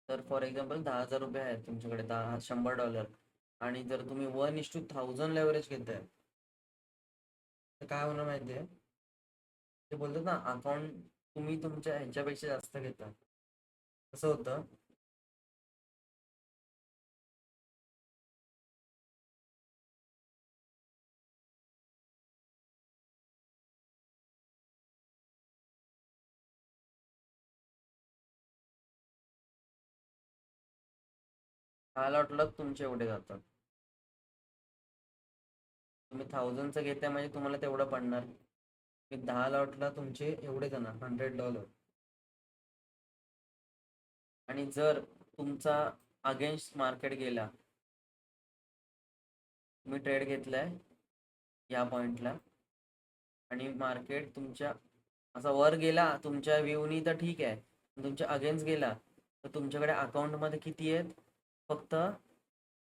तर फॉर एक्झाम्पल 10,000 रुपये आहेत तुमच्याकडे, 100 डॉलर, आणि जर तुम्ही 1:1000 लेवरेज घेताय, तर काय होणार माहिती आहे? ते बोलतात ना, अकाउंट तुम्ही तुमच्या ह्याच्यापेक्षा जास्त घेता. कसं होतं? हा लॉटला तुमचे एवढे जातात. तुम्ही 1000चं घेताय म्हणजे तुम्हाला तेवढं पडणार. मी 10 लॉटला तुमचे एवढे जाणार, $100. आणि जर तुमचा अगेन्स्ट मार्केट गेला, तुम्ही ट्रेड घेतलाय या पॉइंटला, आणि मार्केट तुमच्या असा वर गेला तुमच्या व्ह्यूनी तर ठीक आहे, तुमच्या अगेन्स्ट गेला तर तुमच्याकडे अकाउंटमध्ये किती आहेत? फक्त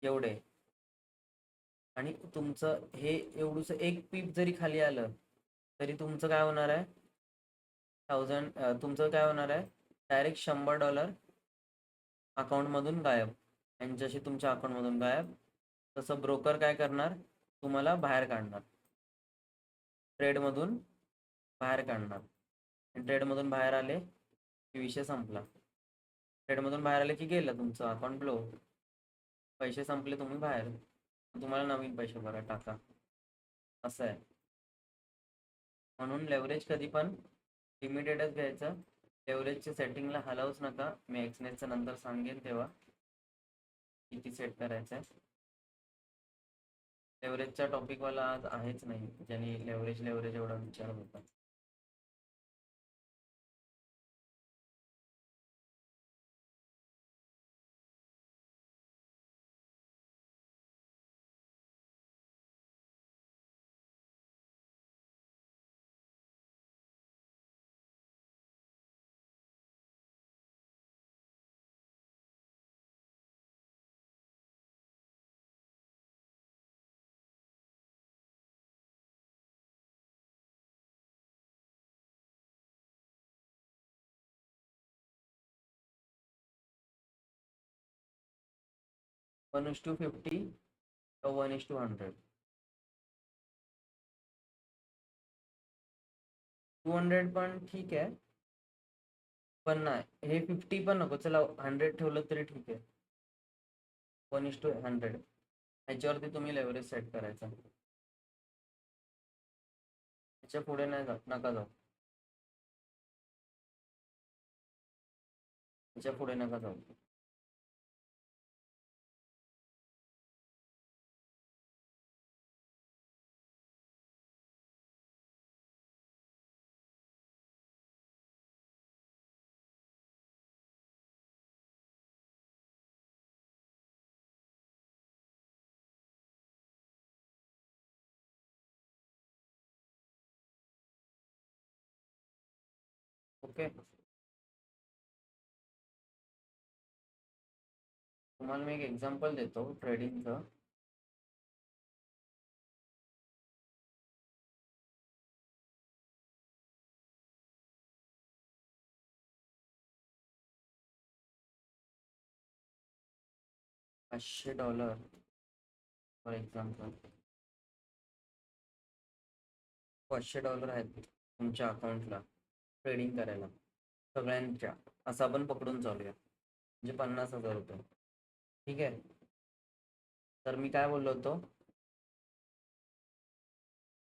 एवढे. आणि तुमचं हे एवढंसं एक पीप जरी खाली आलं तरी तुमचं काय होणार आहे? तुमचं काय होणार आहे? डायरेक्ट $100 अकाउंटमधून गायब. आणि जसे तुमच्या अकाउंटमधून गायब, तसं ब्रोकर काय करणार? तुम्हाला बाहेर काढणार, ट्रेडमधून बाहेर काढणार. ट्रेडमधून बाहेर आले की विषय संपला. ट्रेडमधून बाहेर आले की गेलं तुमचं अकाउंट ब्लो. पैसे संपले, तुम्ही बाहेर. तुम्हाला नवीन पैसे भरा टाका. असं आहे. म्हणून लेवरेज कधी पण लिमिटेडच घ्यायचं. लेवरेजच्या सेटिंगला हलवूच नका. मी एक्सनेसचं नंतर सांगेन तेव्हा किती सेट करायचं आहे. लेवरेजचा टॉपिकवाला आज आहेच नाही, ज्यांनी लेवरेज लेवरेज एवढा विचार होता. One is to 50 or 1:100? 200 पण ठीक आहे. पण नाही, हे 50 पण नको, चला 100 ठेवलं तरी ठीक आहे. 1:100 ह्याच्यावरती तुम्ही लेवरेज सेट करायचा. ह्याच्या पुढे नाही जात, नका जाऊ. ह्याच्या पुढे नका जाऊ. ओके. तुम्हाला मी एक एक्झाम्पल देतो ट्रेडिंगचं. $500 फॉर एक्झाम्पल. $500 आहेत तुमच्या अकाउंटला ट्रेडिंग करायला, सगळ्यांच्या. असं आपण पकडून चालूया, म्हणजे 50,000 रुपये. ठीक आहे. तर मी काय बोललो होतो?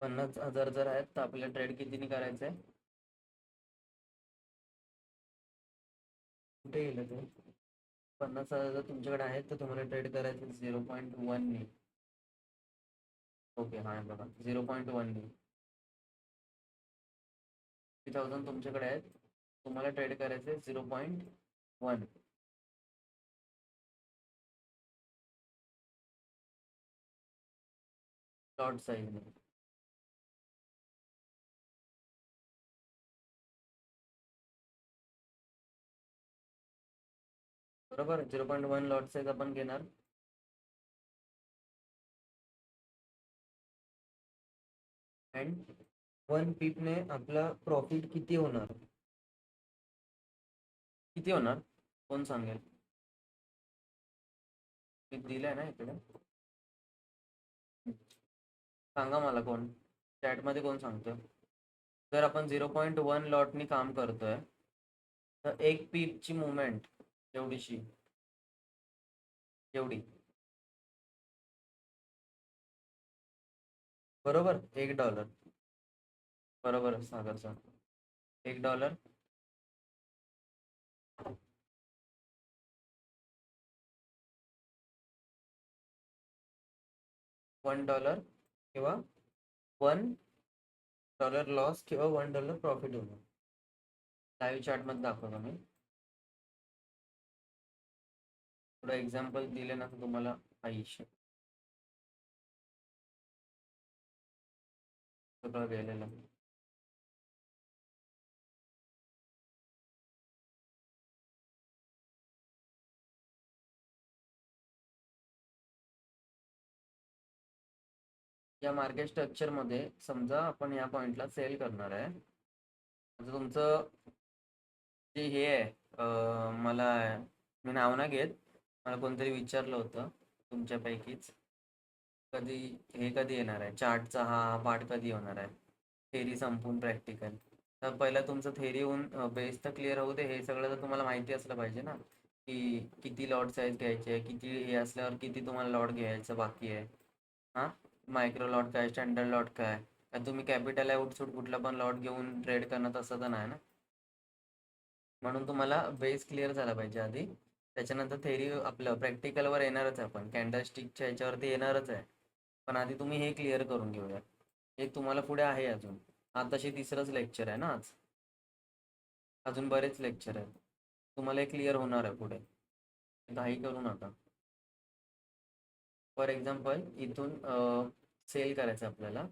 50,000 जर आहेत तर आपल्याला ट्रेड कितीने करायचंय? कुठे गेलं ते? 50,000 जर तुमच्याकडे आहेत तर तुम्हाला ट्रेड करायचं 0.1ने. ओके, हा बघा, 0.1ने. 50,000 तुमच्याकडे आहेत, तुम्हाला ट्रेड करायचे 0.1. लॉट साईजने. बरोबर, 0.1 लॉट साईज आपण घेणार. अँड 1 पीपने आपला प्रॉफिट किती होणार, किती होणार कोण सांगेल? मी दिलंय ना इकडे, सांगा मला कोण, चॅटमध्ये कोण सांगतो. जर आपण 0.1 लॉटनी काम करतोय तर एक पीपची मुवमेंट एवढीशी, एवढी. बरोबर, $1. बरोबर सागर सर, $1. $1 किंवा $1 लॉस किंवा $1 प्रॉफिट होणार. लाईव्ह चार्टमध्ये दाखवतो मी. थोडं एक्झाम्पल दिले ना तर तुम्हाला आयुष्य सगळं गेलेलं. या मार्केट स्ट्रक्चरमध्ये समजा आपण या पॉइंटला सेल करणार आहे. आता तुमचं जे हे आहे, मला मी नाव नाही घेत, मला कोणतरी विचारलं होतं तुमच्यापैकीच, कधी हे कधी येणार आहे चार्टचा हा पार्ट कधी होणार आहे, थेरी संपून प्रॅक्टिकल. तर पहिलं तुमचं थेरी होऊन बेस तर क्लिअर होऊ दे. हे सगळं तर तुम्हाला माहिती असलं पाहिजे ना, की किती लॉट साईज घ्यायची आहे, किती हे असल्यावर किती तुम्हाला लॉट घ्यायचं बाकी आहे. हां, मायक्रो लॉट काय, स्टँडर्ड लॉट काय, का तुम्ही कॅपिटल आहे उठसूट कुठला पण लॉट घेऊन ट्रेड करणं तसं तर नाही ना. म्हणून तुम्हाला बेस क्लिअर झाला पाहिजे आधी. त्याच्यानंतर थेरी आपलं प्रॅक्टिकलवर येणारच आहे, आपण कॅन्डल स्टिकच्या ह्याच्यावरती येणारच आहे. पण आधी तुम्ही हे क्लिअर करून घेऊया. हे तुम्हाला पुढे आहे अजून. आताशी तिसरंच लेक्चर आहे ना आज, अजून बरेच लेक्चर आहेत. तुम्हाला हे क्लिअर होणार आहे पुढे, घाई करू नका. फॉर एक्झाम्पल इथून सेल करायचं आपल्याला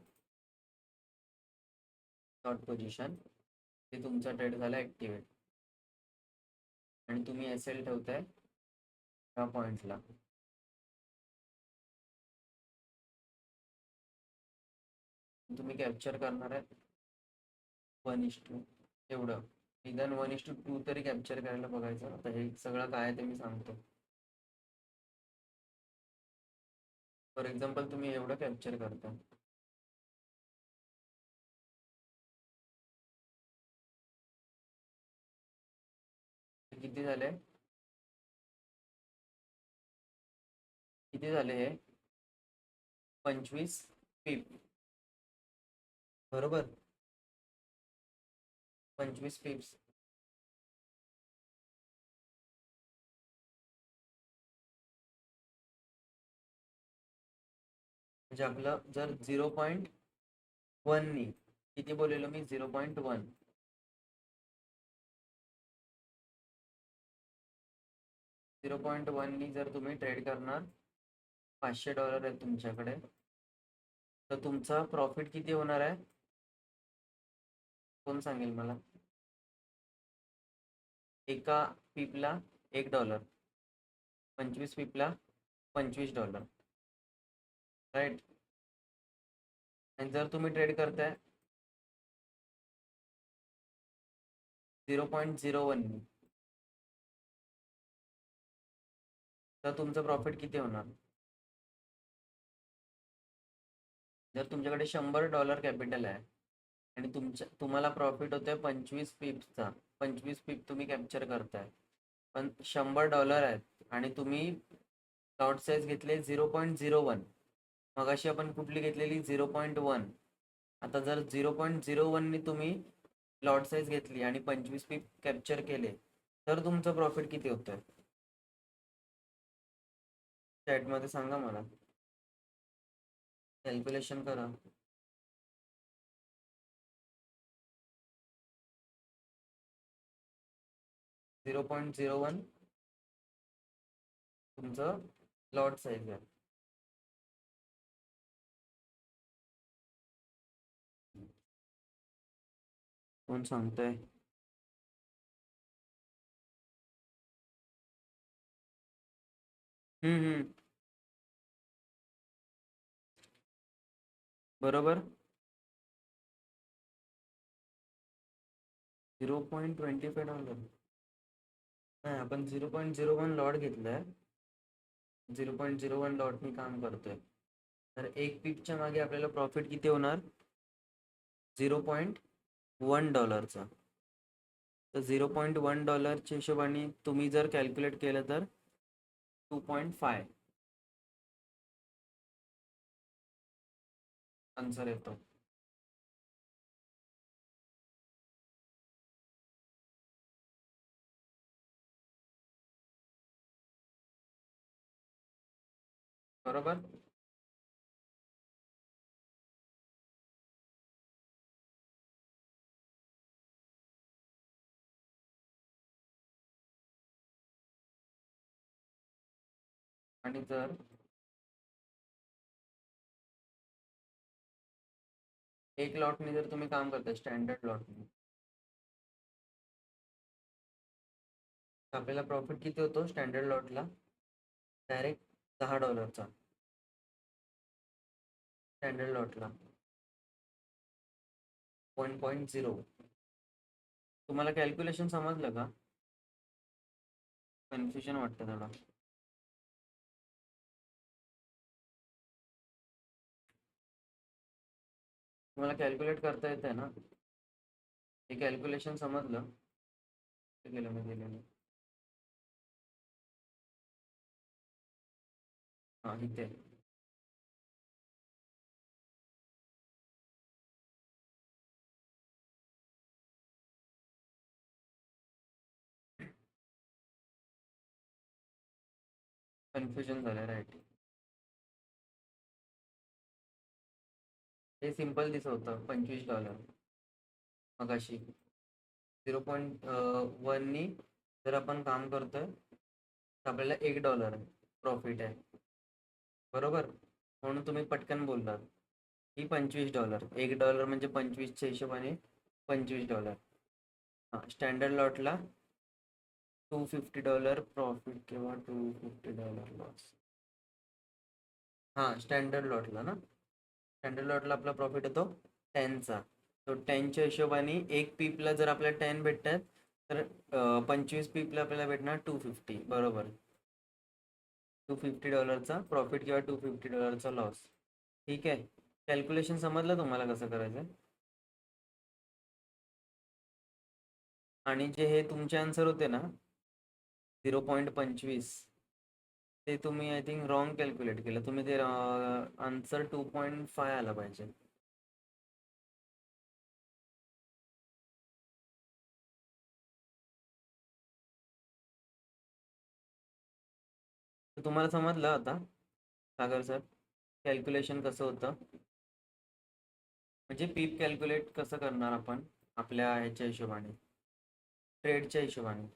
शॉर्ट पोझिशन, ते तुमचा ट्रेड झाला ॲक्टिवेट आणि तुम्ही एस एल ठेवताय ह्या पॉईंटला. तुम्ही कॅप्चर करणार आहे 1:2 एवढं, निदान 1:2 तरी कॅप्चर करायला बघायचं. आता हे सगळं काय आहे ते मी सांगतो. फॉर एक्झाम्पल तुम्ही एवढं कॅप्चर करता, किती झाले, किती झाले हे 25 पीप. बरोबर, 25 पिप्स. म्हणजे आपलं जर 0.1नी, किती बोललेलो मी, 0.1, 0.1नी जर तुम्ही ट्रेड करणार, $500 आहे तुमच्याकडे, तर तुमचा प्रॉफिट किती होणार आहे कोण सांगेल मला? एका पीपला $1, 25 पीपला $25, राईट. आणि जर तुम्ही ट्रेड करताय 0.01नी, तर तुमचं प्रॉफिट किती होणार? जर तुमच्याकडे $100 कॅपिटल आहे आणि तुम्हाला प्रॉफिट होतोय 25 पिप्सचा, 25 पीप तुम्ही कॅप्चर करताय, पण $100 आहेत आणि तुम्ही लॉट साईज घेतले 0.01. मग अशी आपण कुठली घेतलेली 0.1. आता जर 0.01नी तुम्ही लॉट साईज घेतली आणि 25 पीप कॅप्चर केले, तर तुमचं प्रॉफिट किती होतं चॅटमध्ये सांगा मला, कॅल्क्युलेशन करा. 0.01 तुमचं लॉट साईज आहे. कोण सांगतंय? हम्म. बरोबर. 0.25 डॉलर. नाही, आपण 0.01 लॉट घेतलाय. 0.01 लॉटनी काम करतोय. तर एक पिपच्या मागे आपल्याला प्रॉफिट किती होणार? $0.1. तर $0.1 हिशोबाने तुम्ही जर कॅल्क्युलेट केलं तर 2.5 आन्सर येतो. बरोबर. आणि जर एक लॉटने जर तुम्ही काम करता स्टँडर्ड लॉटने, आपल्याला प्रॉफिट किती होतो स्टँडर्ड लॉटला? डायरेक्ट $10 स्टँडर्ड लॉटला. 1.0. तुम्हाला कॅल्क्युलेशन समजलं का? कन्फ्युजन वाटतं थोडं. तुम्हाला कॅल्क्युलेट करता येत आहे ना? हे कॅल्क्युलेशन समजलं? केलं मी केलेलं. हां, इथे. कन्फ्युजन झालं, राईट. हे सिम्पल दिसत होतं $25 मगाशी. 0.1नी जर आपण काम करतोय तर आपल्याला $1 प्रॉफिट आहे. बरोबर. म्हणून तुम्ही पटकन बोललात की $25. $1 म्हणजे 25च्या हिशोबाने $25. हां, स्टँडर्ड लॉटला $250 प्रॉफिट किंवा $250 लॉस. हां, स्टँडर्ड लॉटला ना. स्टँडर्ड लॉटला आपला प्रॉफिट येतो 10चा. तो 10च्या हिशोबाने एक पीपला जर आपल्याला 10 भेटतात तर 25 पीपला आपल्याला भेटणार 250. बरोबर. $250चा प्रॉफिट किंवा $250चा लॉस. ठीक आहे. कॅल्क्युलेशन समजलं तुम्हाला कसं करायचं? आणि जे हे तुमचे आन्सर होते ना 0.25, ते तुम्ही आय थिंक रॉंग कॅल्क्युलेट केलं. तुम्ही ते आन्सर 2.5 आला पाहिजे. तर तुम्हाला समजलं आता सागर सर कॅल्क्युलेशन कसं होतं? म्हणजे पीप कॅल्क्युलेट कसं करणार आपण आपल्या ह्याच्या हिशोबाने, ट्रेडच्या हिशोबाने.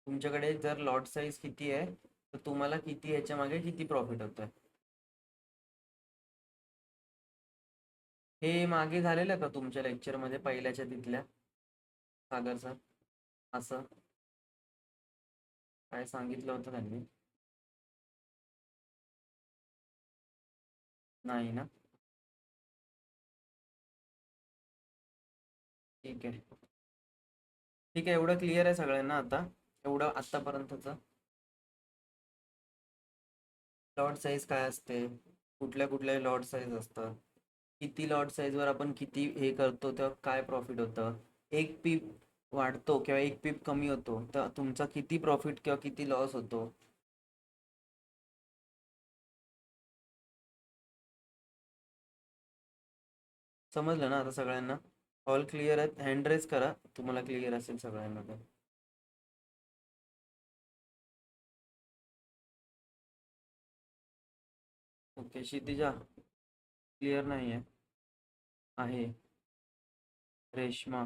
तुमच्याकडे जर लॉट साईज किती आहे तर तुम्हाला किती ह्याच्या मागे किती प्रॉफिट होतं. हे मागे झालेलं का तुमच्या लेक्चरमध्ये पहिल्याच्या तिथल्या सागर सर? असं काय सांगितलं होतं त्यांनी? नाही ना. ठीक आहे. ठीक आहे, एवढं क्लिअर आहे सगळ्यांना आता? एवढं आत्तापर्यंतचं लॉट साईज काय असते, कुठल्या कुठल्या लॉट साईज असतात, किती लॉट साईजवर आपण किती हे करतो तेव्हा काय प्रॉफिट होतं, एक पीप वाढतो किंवा एक पीप कमी होतो तर तुमचा किती प्रॉफिट किंवा किती लॉस होतो. समजलं ना आता सगळ्यांना? ऑल क्लिअर आहेत? हँड रेस करा तुम्हाला क्लिअर असेल सगळ्यांना तर. ओके, क्षितिजा क्लिअर नाही आहे? आहे. रेश्मा.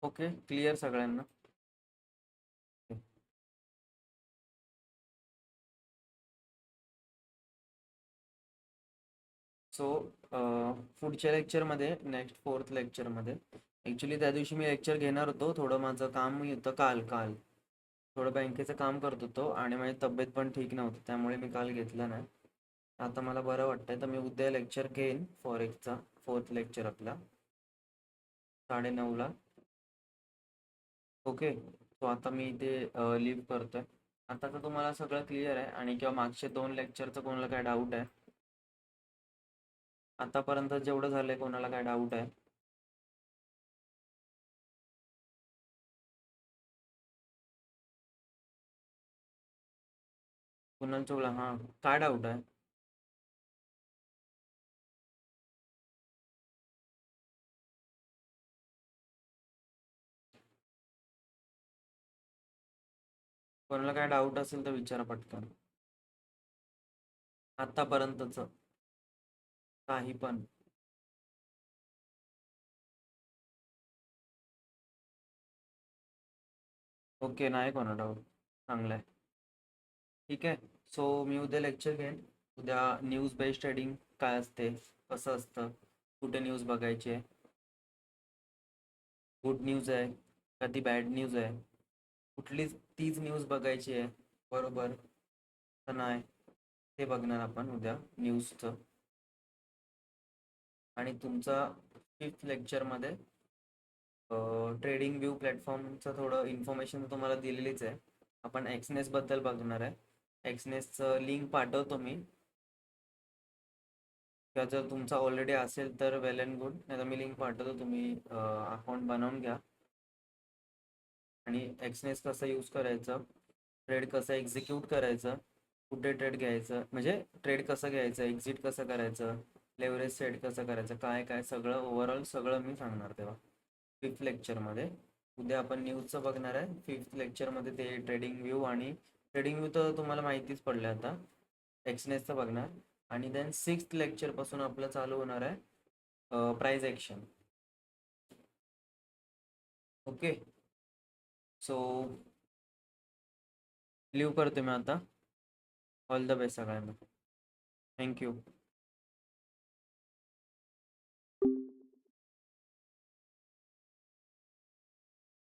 ओके, क्लिअर सगळ्यांना? सो पुढच्या लेक्चरमध्ये नेक्स्ट 4th लेक्चरमध्ये ॲक्च्युली त्या दिवशी मी लेक्चर घेणार होतो. थोडं माझं काम होतं काल काल थोडं बँकेचं काम करत होतो आणि माझी तब्येत पण ठीक नव्हती, त्यामुळे मी काल घेतलं नाही. आता मला बरं वाटतंय, तर मी उद्या लेक्चर घेईन फॉरेक्सचा 4th लेक्चर आपला 9:30ला. ओके. सो आता मी इथे लिव्ह करतोय. आता तर तुम्हाला सगळं क्लिअर आहे, आणि किंवा मागचे 2 लेक्चरचं कोणाला काय डाऊट आहे? आतापर्यंत जेवढं झालंय कोणाला काय डाऊट आहे? कुणाल चोगला, हां, काय डाऊट आहे? कोणाला काय डाऊट असेल तर विचारा पटकन. आतापर्यंतच काही पण. ओके, नाही कोणा डाऊट. चांगलं आहे. ठीक आहे. सो मी उद्या लेक्चर घेईन. उद्या न्यूज बेस्ड ट्रेडिंग काय असते, कसं असतं, कुठे न्यूज बघायची आहे, गुड न्यूज आहे का ती बॅड न्यूज आहे, कुठलीच तीच न्यूज बघायची आहे, बरोबर तर नाही, ते बघणार आपण उद्या न्यूजचं. आणि तुमचा 5th लेक्चरमध्ये ट्रेडिंग व्यू प्लॅटफॉर्मचं थोडं इन्फॉर्मेशन तुम्हाला दिलेलीच आहे. आपण एक्सनेसबद्दल बघणार आहे. एक्सनेसचं लिंक पाठवतो मी, किंवा जर तुमचा ऑलरेडी असेल तर वेल अँड गुड, नाही तर मी लिंक पाठवतो, तुम्ही अकाउंट बनवून घ्या. आणि एक्सनेस कसं यूज करायचं, ट्रेड कसं एक्झिक्यूट करायचं, कुठे ट्रेड घ्यायचं, म्हणजे ट्रेड कसं घ्यायचं, एक्झिट कसं करायचं, लेवरेज सेट कसं करायचं, काय काय सगळं ओव्हरऑल सगळं मी सांगणार तेव्हा 5th लेक्चरमध्ये. उद्या आपण न्यूजचं बघणार आहे. 5th लेक्चरमध्ये ते ट्रेडिंग व्यू, आणि ट्रेडिंग व्यू तर तुम्हाला माहितीच पडलं आता. एक्सनेसचं बघणार. आणि देन 6th लेक्चरपासून आपलं चालू होणार आहे price action. Okay. So leave करतो मी आता. ऑल द बेस्ट सगळ्यांना. थँक्यू.